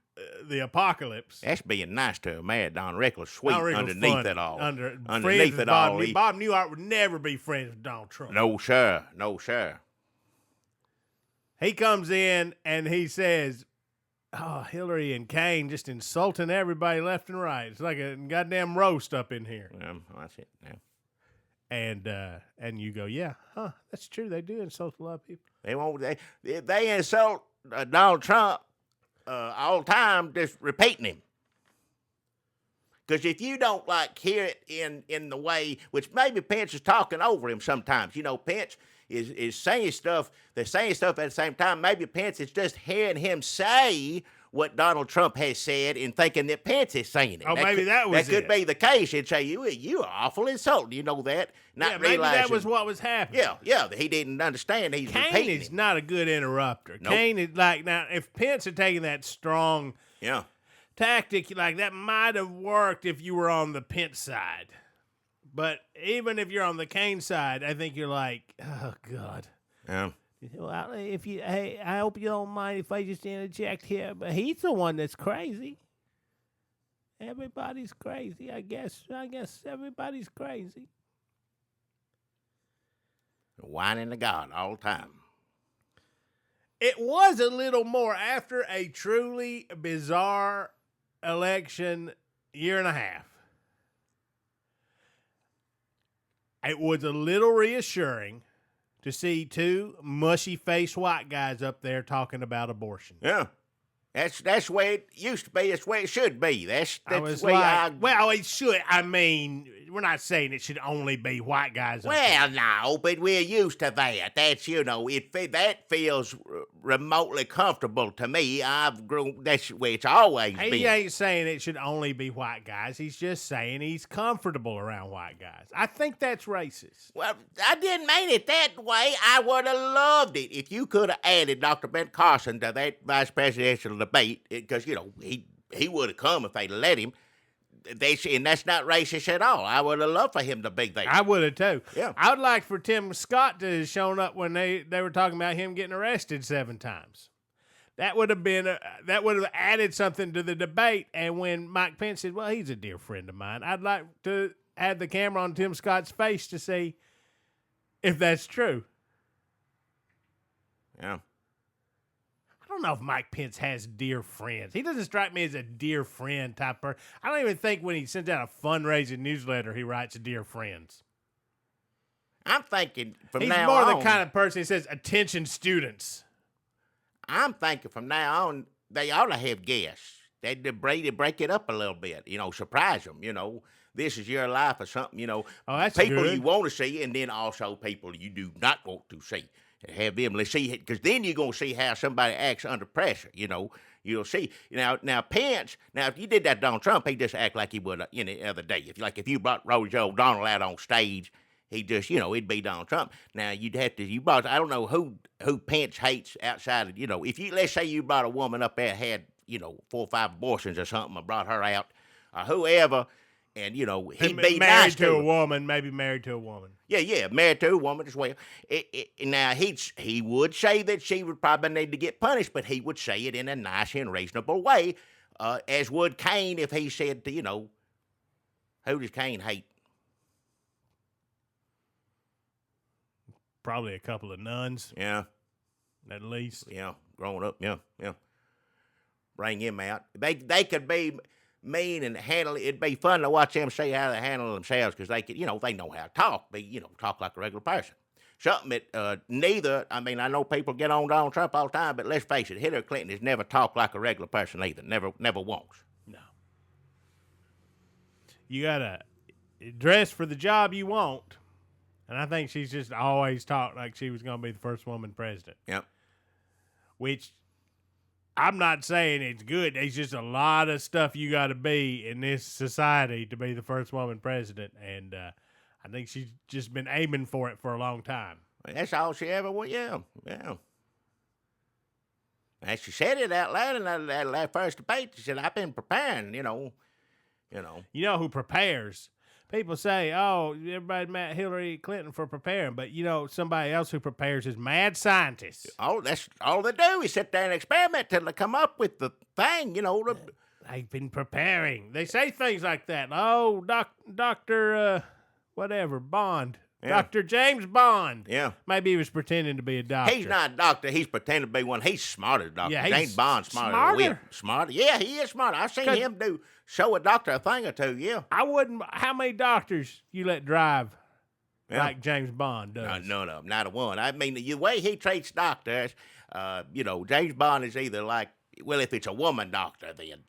S4: the apocalypse.
S2: That's being nice to him, man. Don Rickles, sweet
S4: Don Rickles
S2: underneath
S4: funny.
S2: it all.
S4: Underneath it all. Bob Newhart would never be friends with Donald Trump.
S2: No, sir. No, sir.
S4: He comes in and he says, Hillary and Kane just insulting everybody left and right. It's like a goddamn roast up in here.
S2: That's it.
S4: Yeah. And you go, yeah, that's true. They do insult a lot of people.
S2: They insult Donald Trump all the time, just repeating him. Because if you don't hear it in the way, which maybe Pence is talking over him sometimes. Pence is saying stuff. They're saying stuff at the same time. Maybe Pence is just hearing him say what Donald Trump has said and thinking that Pence is saying it.
S4: Oh, that
S2: could be the case. He'd say, you are awful insulting. You know that? Not
S4: maybe
S2: realizing
S4: that was what was happening.
S2: Yeah. He didn't understand. He's
S4: Kane
S2: repeating
S4: is
S2: it.
S4: not a good interrupter.
S2: Nope.
S4: Kane is now, if Pence had taken that strong tactic, that might have worked if you were on the Pence side. But even if you're on the Kane side, I think you're like, oh, God.
S2: Yeah.
S4: Well, I hope you don't mind if I just interject here, but he's the one that's crazy. Everybody's crazy, I guess. Everybody's crazy.
S2: Whining to God all the time.
S4: It was a little more after a truly bizarre election year and a half. It was a little reassuring to see two mushy-faced white guys up there talking about abortion.
S2: Yeah. That's the way it used to be. That's the way it should be. That's the way
S4: well, it should. I mean, we're not saying it should only be white guys.
S2: Well, no, but we're used to that. That's, that feels remotely comfortable to me. I've grown, that's the way it's always been.
S4: He ain't saying it should only be white guys. He's just saying he's comfortable around white guys. I think that's racist.
S2: Well, I didn't mean it that way. I would have loved it if you could have added Dr. Ben Carson to that vice presidential debate, because, he would have come if they'd let him. And that's not racist at all. I would have loved for him to be there.
S4: I would have too.
S2: Yeah.
S4: I would like for Tim Scott to have shown up when they were talking about him getting arrested 7 times. That would have been that would have added something to the debate. And when Mike Pence said, "Well, he's a dear friend of mine," I'd like to have the camera on Tim Scott's face to see if that's true.
S2: Yeah.
S4: I don't know if Mike Pence has dear friends. He doesn't strike me as a dear friend type person. I don't even think when he sends out a fundraising newsletter, he writes dear friends.
S2: I'm thinking from
S4: He's
S2: now
S4: more
S2: on.
S4: the kind of person who says, attention students.
S2: I'm thinking from now on, they ought to have guests. They'd break it up a little bit, surprise them, This is your life or something,
S4: Oh, that's
S2: people
S4: good.
S2: you want to see, and then also people you do not want to see. Have them. Let's see, because then you're gonna see how somebody acts under pressure. You'll see. Now Pence. Now, if you did that to Donald Trump, he'd just act like he would any other day. If you brought Rosie O'Donnell out on stage, he'd just he'd be Donald Trump. Now you'd have to. I don't know who Pence hates outside of if you let's say you brought a woman up there had 4 or 5 abortions or something, or brought her out, or whoever. And, he'd be
S4: married
S2: nice
S4: to a woman, maybe married to a woman.
S2: Yeah, married to a woman as well. Now, he would say that she would probably need to get punished, but he would say it in a nice and reasonable way, as would Cain if he said, who does Cain hate?
S4: Probably a couple of nuns.
S2: Yeah.
S4: At least.
S2: Yeah, growing up, yeah. Bring him out. They could be mean and handle it. It'd be fun to watch them see how they handle themselves because they could, they know how to talk, talk like a regular person. Something that I know people get on Donald Trump all the time, but let's face it, Hillary Clinton has never talked like a regular person either. Never once.
S4: No. You gotta dress for the job you want, and I think she's just always talked like she was gonna be the first woman president.
S2: Yep.
S4: Which I'm not saying it's good. There's just a lot of stuff you got to be in this society to be the first woman president, and I think she's just been aiming for it for a long time.
S2: That's all she ever was. Yeah. And she said it out loud in that first debate. She said, "I've been preparing." You know
S4: who prepares? People say, "Oh, everybody mad Hillary Clinton for preparing," but somebody else who prepares is mad scientists.
S2: Oh, that's all they do is sit there and experiment till they come up with the thing.
S4: They've been preparing. They say things like that. Oh, Doctor, whatever Bond,
S2: Yeah.
S4: Dr. James Bond.
S2: Yeah.
S4: Maybe he was pretending to be a doctor.
S2: He's not a doctor. He's pretending to be one. He's smarter than Doctor.
S4: Yeah,
S2: James Bond's smarter. Smarter? Yeah, he is smarter. I've seen him show a doctor a thing or two, yeah.
S4: I wouldn't. How many doctors you let drive
S2: Yeah.
S4: like James Bond does?
S2: None of them. Not a one. I mean, the way he treats doctors, James Bond is either like, well, if it's a woman doctor, then,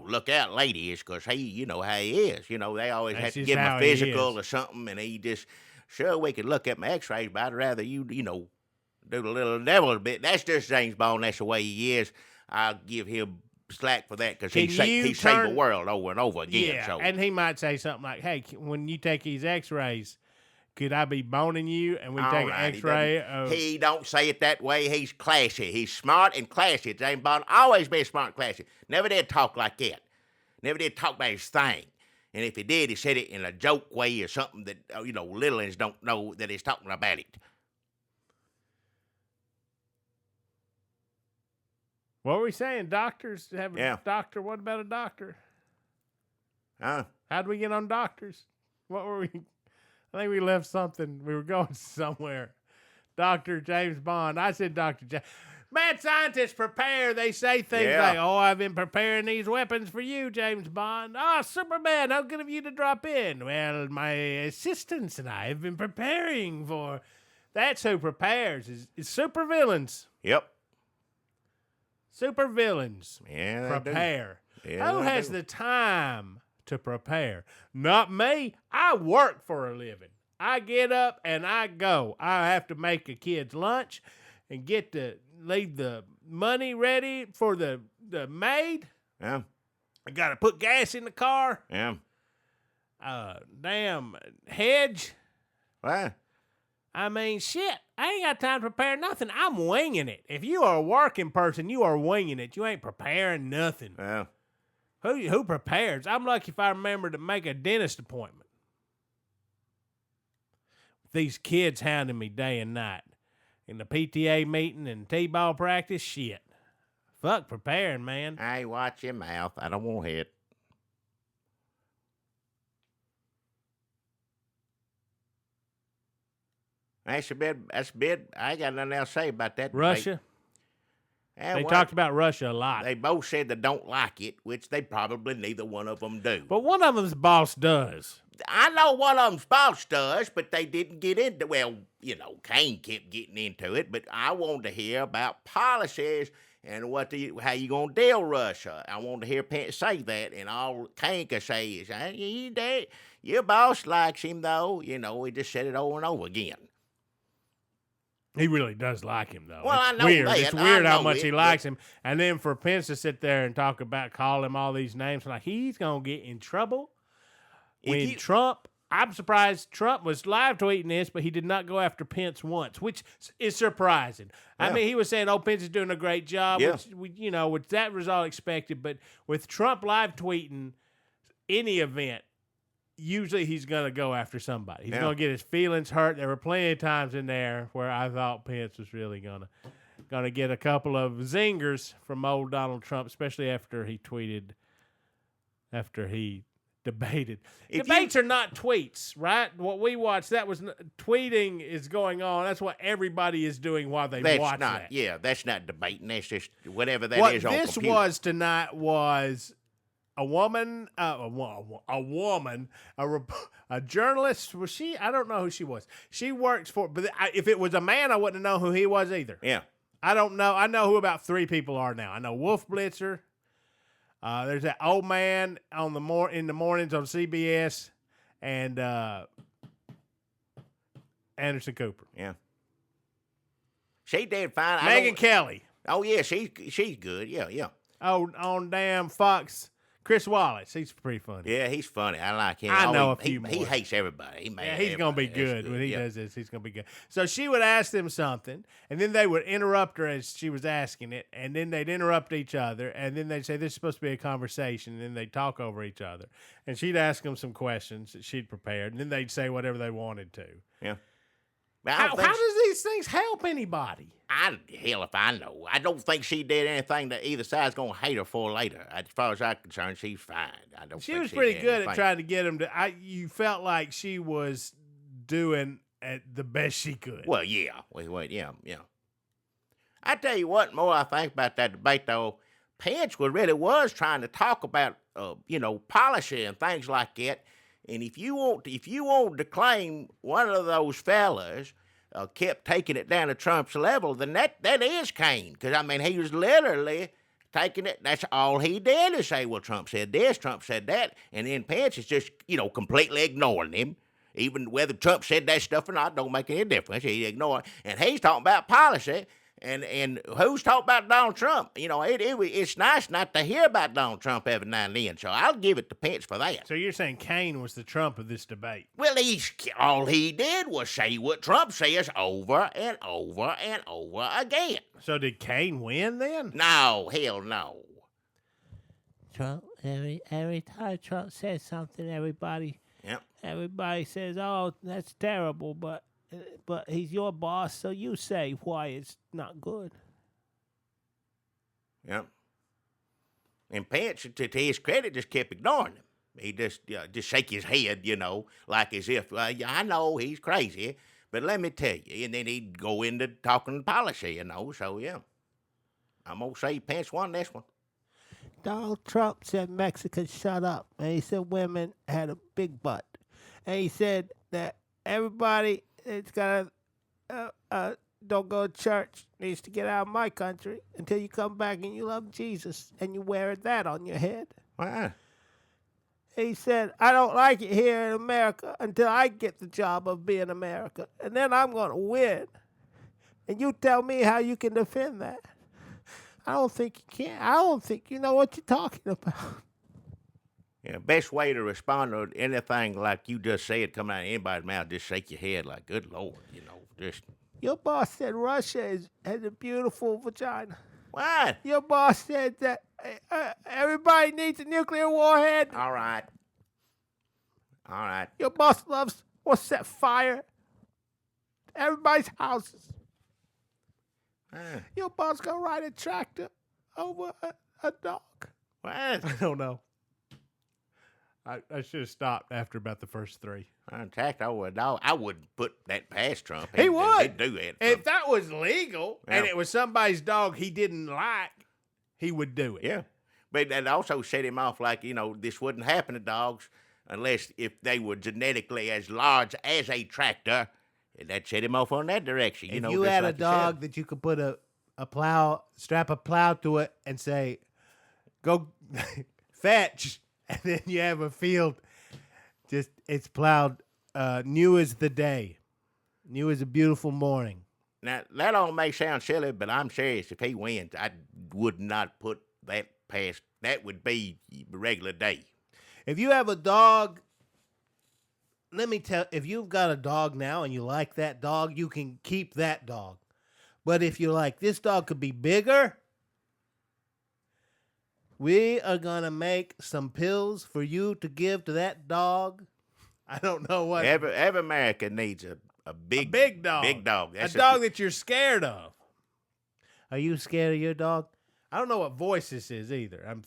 S2: look out, ladies, because he, how he is. They always
S4: That's
S2: have to
S4: just
S2: give him
S4: how
S2: a
S4: he
S2: physical
S4: is.
S2: or something, and he just, sure, we could look at my x-rays, but I'd rather you, do the little devil a bit. That's just James Bond. That's the way he is. I'll give him slack for that because he saved the world over and over again.
S4: Yeah,
S2: So.
S4: and he might say something like, "Hey, when you take these X-rays, could I be boning you?" And we
S2: All
S4: take
S2: right,
S4: an X-ray.
S2: He don't say it that way. He's classy. He's smart and classy. James Bond always been smart and classy. Never did talk like that. Never did talk about his thing. And if he did, he said it in a joke way or something that, little ones don't know that he's talking about it.
S4: What were we saying? Doctors have a
S2: Yeah.
S4: doctor. What about a doctor?
S2: Huh?
S4: How'd we get on doctors? What were we? I think we left something. We were going somewhere. Dr. James Bond. I said Dr. James. Mad scientists prepare. They say things
S2: Yeah.
S4: like, "Oh, I've been preparing these weapons for you, James Bond." "Oh, Superman, how good of you to drop in." "Well, my assistants and I have been preparing for." That's who prepares. Is supervillains.
S2: Yep.
S4: Supervillains
S2: Yeah. they do.
S4: prepare.
S2: Yeah,
S4: Who
S2: they
S4: has
S2: do.
S4: the time to prepare? Not me. I work for a living. I get up and I go. I have to make a kid's lunch and leave the money ready for the maid.
S2: Yeah.
S4: I got to put gas in the car.
S2: Yeah.
S4: Damn hedge.
S2: Well,
S4: I mean, shit. I ain't got time to prepare nothing. I'm winging it. If you are a working person, you are winging it. You ain't preparing nothing.
S2: well.
S4: Who prepares? I'm lucky if I remember to make a dentist appointment. These kids hounding me day and night. In the PTA meeting and T-ball practice, shit. Fuck preparing, man.
S2: Hey, watch your mouth. I don't want to hit. That's a bit. I ain't got nothing else to say about that.
S4: Russia. They talked about Russia a lot.
S2: They both said they don't like it, which they probably neither one of them do.
S4: But one of them's boss does.
S2: I know one of them's boss does, but they didn't get into. Well, Kane kept getting into it, but I wanted to hear about policies and how you gonna deal with Russia. I wanted to hear Pence say that, and all Kane could say is, "Your boss likes him, though." He just said it over and over again.
S4: He really does like him, though.
S2: Well,
S4: it's
S2: I know
S4: weird.
S2: that.
S4: It's weird
S2: I
S4: how
S2: know
S4: much
S2: it,
S4: he
S2: but-
S4: likes him. And then for Pence to sit there and talk about, call him all these names, like he's going to get in trouble. When Trump, I'm surprised Trump was live tweeting this, but he did not go after Pence once, which is surprising.
S2: Yeah.
S4: I mean, he was saying, Pence is doing a great job,
S2: Yeah.
S4: which that was all expected. But with Trump live tweeting any event, usually he's going to go after somebody. He's going to get his feelings hurt. There were plenty of times in there where I thought Pence was really going to get a couple of zingers from old Donald Trump, especially after he debated. Debates are not tweets, right? What we watched, that was tweeting is going on. That's what everybody is doing while they watch that.
S2: Yeah, that's not debating. That's just whatever that
S4: What
S2: is on
S4: this
S2: computer.
S4: was tonight was a woman, a journalist. Was she? I don't know who she was. She works for, but if it was a man, I wouldn't know who he was either.
S2: Yeah.
S4: I don't know. I know who about 3 people are now. I know Wolf Blitzer. There's that old man in the mornings on CBS, and Anderson Cooper.
S2: Yeah. She did fine.
S4: Megyn Kelly.
S2: Oh yeah, she's good. Yeah.
S4: Oh, on damn Fox. Chris Wallace. He's pretty funny.
S2: Yeah, he's funny. I like him.
S4: I know a
S2: he,
S4: few more.
S2: He hates everybody. He mad
S4: He's
S2: at
S4: going to be
S2: everybody.
S4: good when he
S2: Yeah.
S4: does this. He's going to be good. So she would ask them something, and then they would interrupt her as she was asking it, and then they'd interrupt each other, and then they'd say, this is supposed to be a conversation, and then they'd talk over each other. And she'd ask them some questions that she'd prepared, and then they'd say whatever they wanted to.
S2: Yeah.
S4: How does these things help anybody?
S2: Hell if I know. I don't think she did anything that either side's going to hate her for later. As far as I'm concerned, she's fine.
S4: She was pretty good at trying to get him to. You felt like she was doing the best she could.
S2: Well, yeah. Yeah. I tell you what, more I think about that debate, though, Pence really was trying to talk about, policy and things like that. And if you want to claim one of those fellas kept taking it down to Trump's level, then that is Kane. Because, I mean, he was literally taking it. That's all he did is say, well, Trump said this, Trump said that. And then Pence is just, completely ignoring him. Even whether Trump said that stuff or not, don't make any difference. He ignored it. And he's talking about policy. And who's talking about Donald Trump? It's nice not to hear about Donald Trump every now and then, so I'll give it to Pence for that.
S4: So you're saying Kane was the Trump of this debate?
S2: Well, all he did was say what Trump says over and over and over again.
S4: So did Kane win then?
S2: No, hell no.
S5: Trump, every time Trump says something, everybody says, "Oh, that's terrible," but he's your boss, so you say why it's not good.
S2: Yeah. And Pence, to his credit, just kept ignoring him. He just shake his head, like as if, I know he's crazy, but let me tell you. And then he'd go into talking policy, so yeah. I'm going to say Pence won this one.
S5: Donald Trump said Mexicans shut up, and he said women had a big butt. And he said that everybody that's got don't go to church needs to get out of my country until you come back and you love Jesus and you wear that on your head.
S2: Why?
S5: He said, I don't like it here in America until I get the job of being America. And then I'm going to win. And you tell me how you can defend that. I don't think you can. I don't think you know what you're talking about.
S2: Yeah, best way to respond to anything like you just said coming out of anybody's mouth, just shake your head like, good Lord, just...
S5: Your boss said Russia has a beautiful vagina.
S2: What?
S5: Your boss said that everybody needs a nuclear warhead.
S2: All right.
S5: Your boss wants to set fire to everybody's houses. Your boss gonna ride a tractor over a dog.
S2: What?
S4: I don't know. I should have stopped after about the first 3.
S2: Tractor over a dog. I wouldn't put that past Trump.
S4: He would.
S2: He'd do that.
S4: If that was legal and
S2: Yeah.
S4: it was somebody's dog he didn't like, he would do it.
S2: Yeah. But that also set him off like, this wouldn't happen to dogs unless if they were genetically as large as a tractor. And that set him off on that direction.
S5: If you had a dog that you could put strap a plow to it and say, go fetch, and then you have a field, it's plowed new as the day, new as a beautiful morning.
S2: Now, that all may sound silly, but I'm serious. If he wins, I would not put that past. That would be a regular day.
S4: If you have a dog, let me tell, if you've got a dog now and you like that dog, you can keep that dog. But if you're like, this dog could be bigger, we are going to make some pills for you to give to that dog. I don't know what.
S2: Every American needs a big
S4: dog.
S2: Big dog.
S4: A dog that you're scared of. Are you scared of your dog? I don't know what voice this is either. I'm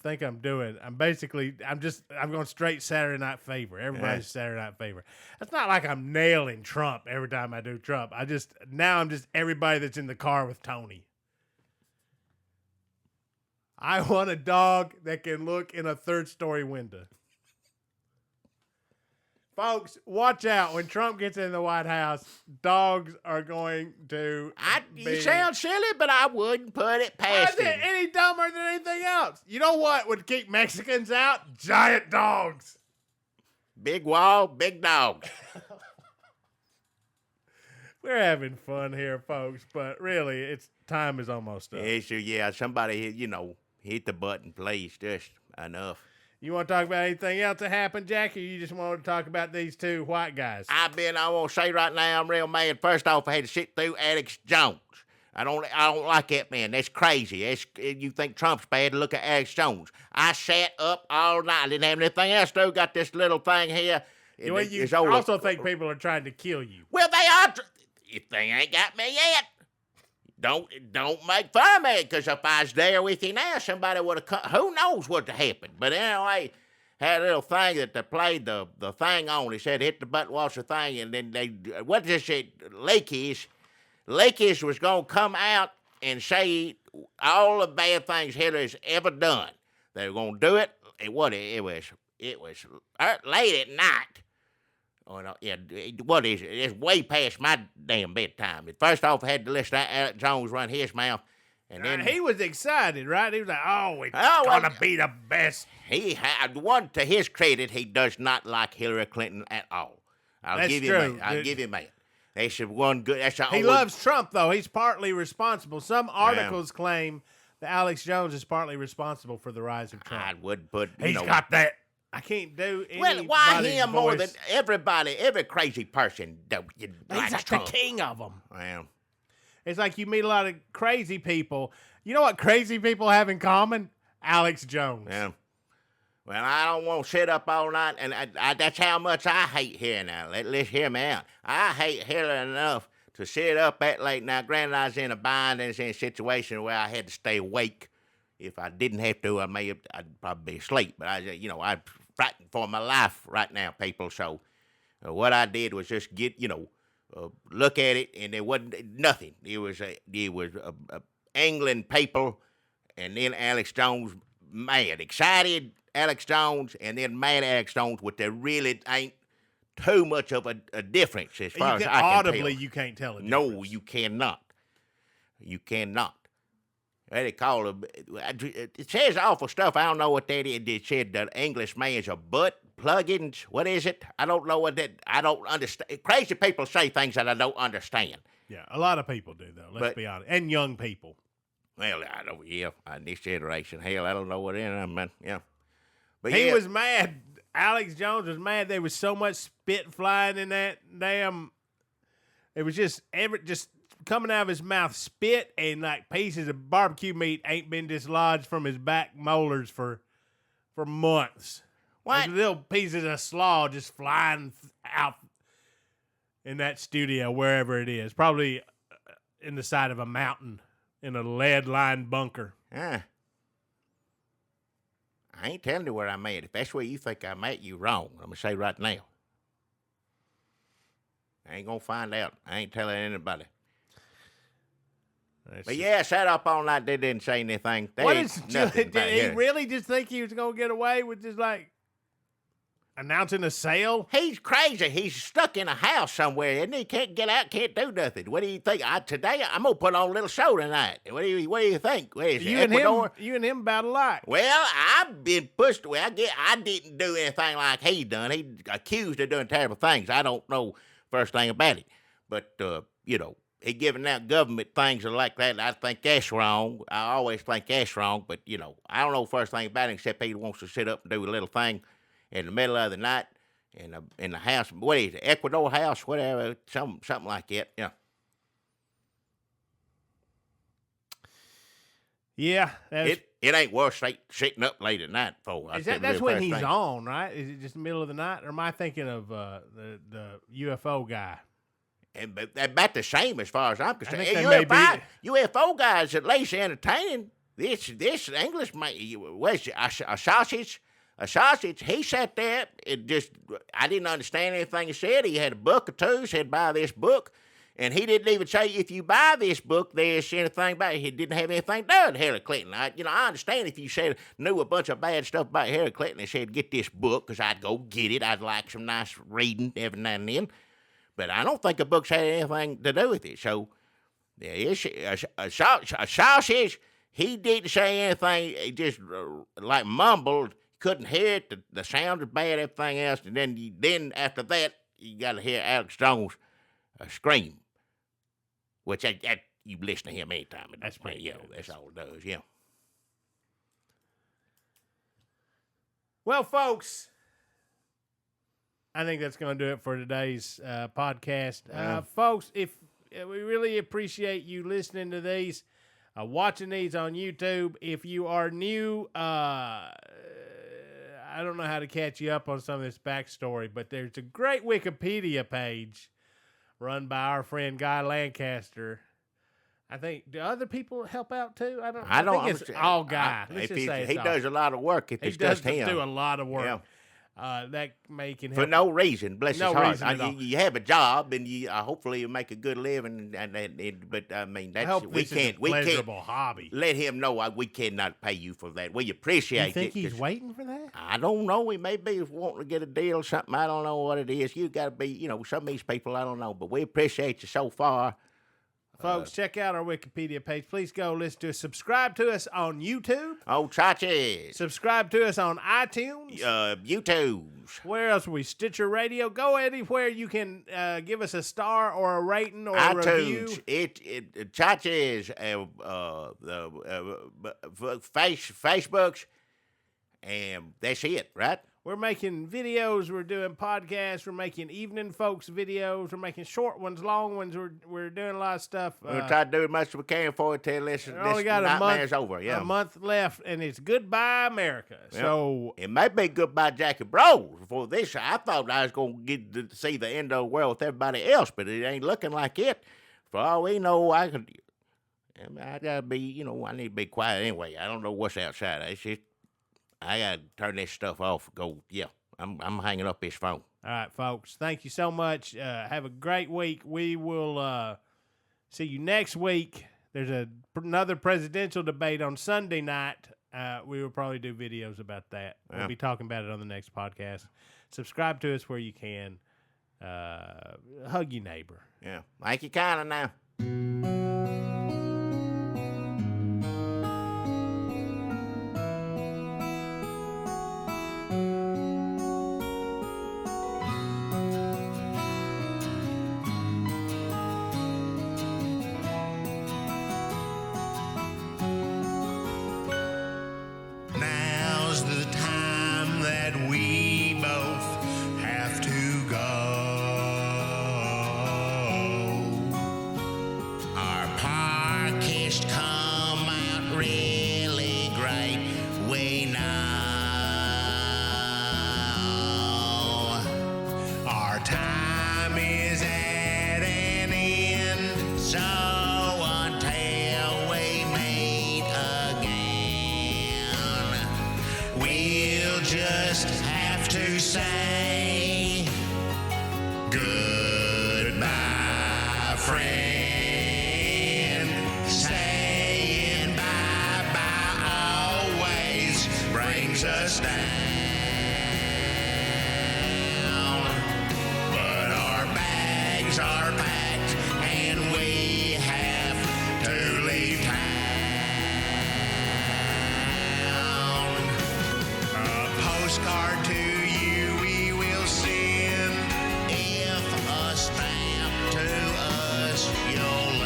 S4: going straight Saturday Night Fever. Everybody's Saturday Night Fever. It's not like I'm nailing Trump every time I do Trump. I'm just everybody that's in the car with Tony. I want a dog that can look in a third-story window. Folks, watch out. When Trump gets in the White House, dogs are going to
S2: You sound silly, but I wouldn't put it past
S4: him. Why is it any dumber than anything else? You know what would keep Mexicans out? Giant dogs.
S2: Big wall, big dogs.
S4: We're having fun here, folks, but really, time is almost up.
S2: Yeah, somebody, hit the button, please. Just enough.
S4: You want to talk about anything else that happened, Jackie, or you just want to talk about these two white guys?
S2: I want to say right now, I'm real mad. First off, I had to sit through Alex Jones. I don't like that man. That's crazy. You think Trump's bad? Look at Alex Jones. I sat up all night. I didn't have anything else to do. Got this little thing here.
S4: You also think people are trying to kill you.
S2: Well, they are. If they ain't got me yet, don't make fun of me, because if I was there with you now, somebody would have come. Who knows what happened? But anyway, had a little thing that they played the thing on. He said, hit the button, watch the thing, and then what did they say? Lakis was going to come out and say all the bad things Hillary's ever done. They were going to do it. It was late at night. Oh, no, yeah, what is it? It's way past my damn bedtime. First off, I had to listen to Alex Jones run his mouth. And then
S4: he was excited, right? He was like, it's going to be the best.
S2: He had one, to his credit, he does not like Hillary Clinton at all. I'll give him that. That's one good. He
S4: loves Trump, though. He's partly responsible. Some articles claim that Alex Jones is partly responsible for the rise of Trump.
S2: I would put.
S4: He's got that. I can't do anybody's
S2: Well, why him
S4: voice.
S2: more than everybody, every crazy person?
S4: He's like
S2: Trump.
S4: the king of them.
S2: Well,
S4: it's like you meet a lot of crazy people. You know what crazy people have in common? Alex Jones.
S2: Yeah. Well, I don't want to sit up all night, and that's how much I hate Hillary now. Let's hear me out. I hate Hillary enough to sit up that late. Now, granted, I was in a bind and in a situation where I had to stay awake. If I didn't have to, I'd probably be asleep. But I'm frightened for my life right now, people. So what I did was just get, look at it, and there wasn't nothing. It was England people, and then Alex Jones mad, excited Alex Jones, and then mad Alex Jones, which there really ain't too much of a difference as far as I can
S4: audibly,
S2: tell.
S4: you can't tell a difference.
S2: No, you cannot. You cannot. They call it says awful stuff. I don't know what that is. It said the English man's a butt plugins. What is it? I don't know what that. I don't understand. Crazy people say things that I don't understand.
S4: Yeah, a lot of people do though. Let's be honest, and young people.
S2: Well, I don't. Yeah, this generation. Hell, I don't know what it is, man. Yeah, but
S4: he was mad. Alex Jones was mad. There was so much spit flying in that damn. It was just coming out of his mouth, spit and like pieces of barbecue meat ain't been dislodged from his back molars for months.
S2: What?
S4: There's little pieces of slaw just flying out in that studio, wherever it is. Probably in the side of a mountain in a lead-lined bunker.
S2: I ain't telling you where I'm at. If that's where you think I'm at, you wrong. I'm going to say right now. I ain't going to find out. I ain't telling anybody. But yeah, I sat up all night. They didn't say anything.
S4: Did he really just think he was going to get away with just like announcing a sale?
S2: He's crazy. He's stuck in a house somewhere, and he can't get out, can't do nothing. What do you think? Today I'm gonna put on a little show tonight. What do you think? Where is
S4: you and him about a lot.
S2: Well, I've been pushed. Well, I didn't do anything like he done. He accused of doing terrible things. I don't know first thing about it, but he giving out government things like that. I think that's wrong. I always think that's wrong, but, I don't know first thing about it except he wants to sit up and do a little thing in the middle of the night in the house. What is it, Ecuador house, whatever, something like that,
S4: Yeah.
S2: It ain't worth sitting up late at night for.
S4: That's when he's on, right? Is it just the middle of the night? Or am I thinking of the UFO guy?
S2: And about the same as far as I'm concerned.
S4: UFO
S2: guys at least entertaining. This English man, what's it, a sausage? A sausage. He sat there and I didn't understand anything he said. He had a book or two, said buy this book. And he didn't even say, if you buy this book, there's anything about it. He didn't have anything to do with Hillary Clinton. I understand if you knew a bunch of bad stuff about Hillary Clinton and said, get this book, because I'd go get it. I'd like some nice reading every now and then. But I don't think the book's had anything to do with it. So, yeah, a sausage, he didn't say anything. He just, mumbled. Couldn't hear it. The sound was bad, everything else. And then after that, you got to hear Alex Jones scream. Which you listen to him anytime.
S4: That's pretty good.
S2: That's all it does, yeah.
S4: Well, folks, I think that's going to do it for today's podcast. Folks, if we really appreciate you listening to these, watching these on YouTube. If you are new, I don't know how to catch you up on some of this backstory, but there's a great Wikipedia page run by our friend Guy Lancaster. I think, do other people help out too? I think it's all Guy.
S2: He does a lot of work if it's just him.
S4: He does do a lot of work. Yeah. That can help.
S2: For no reason, bless his heart.
S4: Reason at all.
S2: You have a job, and hopefully you make a good living. But I mean, we can't
S4: hobby.
S2: Let him know we cannot pay you for that. We appreciate it.
S4: You think he's waiting for that?
S2: I don't know. He may be wanting to get a deal or something. I don't know what it is. You got to be, some of these people I don't know, but we appreciate you so far.
S4: Folks, check out our Wikipedia page. Please go listen to us. Subscribe to us on YouTube.
S2: Oh, chachi.
S4: Subscribe to us on iTunes.
S2: YouTube.
S4: Where else are we? Stitcher Radio. Go anywhere you can give us a star or a rating or
S2: iTunes.
S4: A review.
S2: Chachi's, Facebooks, and that's it, right?
S4: We're making videos. We're doing podcasts. We're making evening folks videos. We're making short ones, long ones. We're doing a lot of stuff.
S2: We'll try to do as much as we can for it till this nightmare's over. Yeah,
S4: a month left, and it's goodbye America. Yep. So
S2: it might be goodbye Jackie Bros. For this, I thought I was going to get to see the end of the world with everybody else, but it ain't looking like it. For all we know, I gotta be. I need to be quiet anyway. I don't know what's outside. It's just. I gotta turn this stuff off. I'm hanging up this phone.
S4: All right, folks. Thank you so much. Have a great week. We will see you next week. There's another presidential debate on Sunday night. We will probably do videos about that.
S2: Yeah.
S4: We'll be talking about it on the next podcast. Subscribe to us where you can. Hug your neighbor.
S2: Yeah. Like you kind of now. Just have to say goodbye, friend. Saying bye-bye always brings us down. But our bags are packed and we have to leave town. Postcard to you we will send if a stamp to us you'll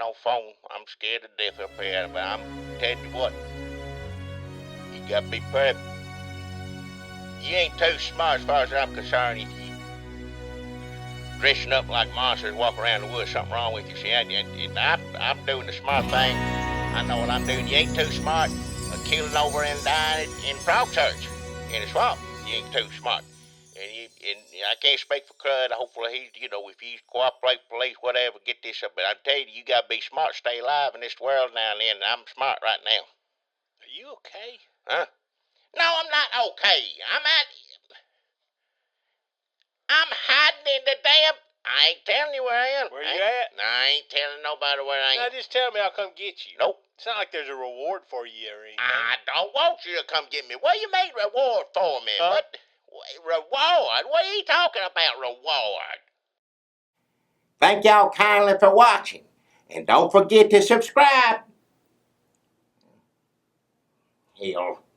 S2: on phone. I'm scared to death up here, but I'm telling you what. You gotta be prepared. You ain't too smart as far as I'm concerned. If you dressing up like monsters, walk around the woods, something wrong with you. See, I'm doing the smart thing. I know what I'm doing. You ain't too smart. Killing over and dying in Frog Church in the swamp. You ain't too smart. And I can't speak for Crud. Hopefully he's, if you cooperate, police, whatever, get this up. But I tell you gotta be smart, stay alive in this world now and then. And I'm smart right now.
S1: Are you okay?
S2: Huh? No, I'm not okay. I'm hiding in the damn. I ain't telling you where I am.
S1: Where you at?
S2: I ain't telling nobody where I am.
S1: Now just tell me I'll come get you.
S2: Nope.
S1: It's not like there's a reward for you or anything.
S2: I don't want you to come get me. What do you mean reward for me?
S1: Huh?
S2: What? Reward? What are you talking about, reward? Thank y'all kindly for watching. And don't forget to subscribe. Hell.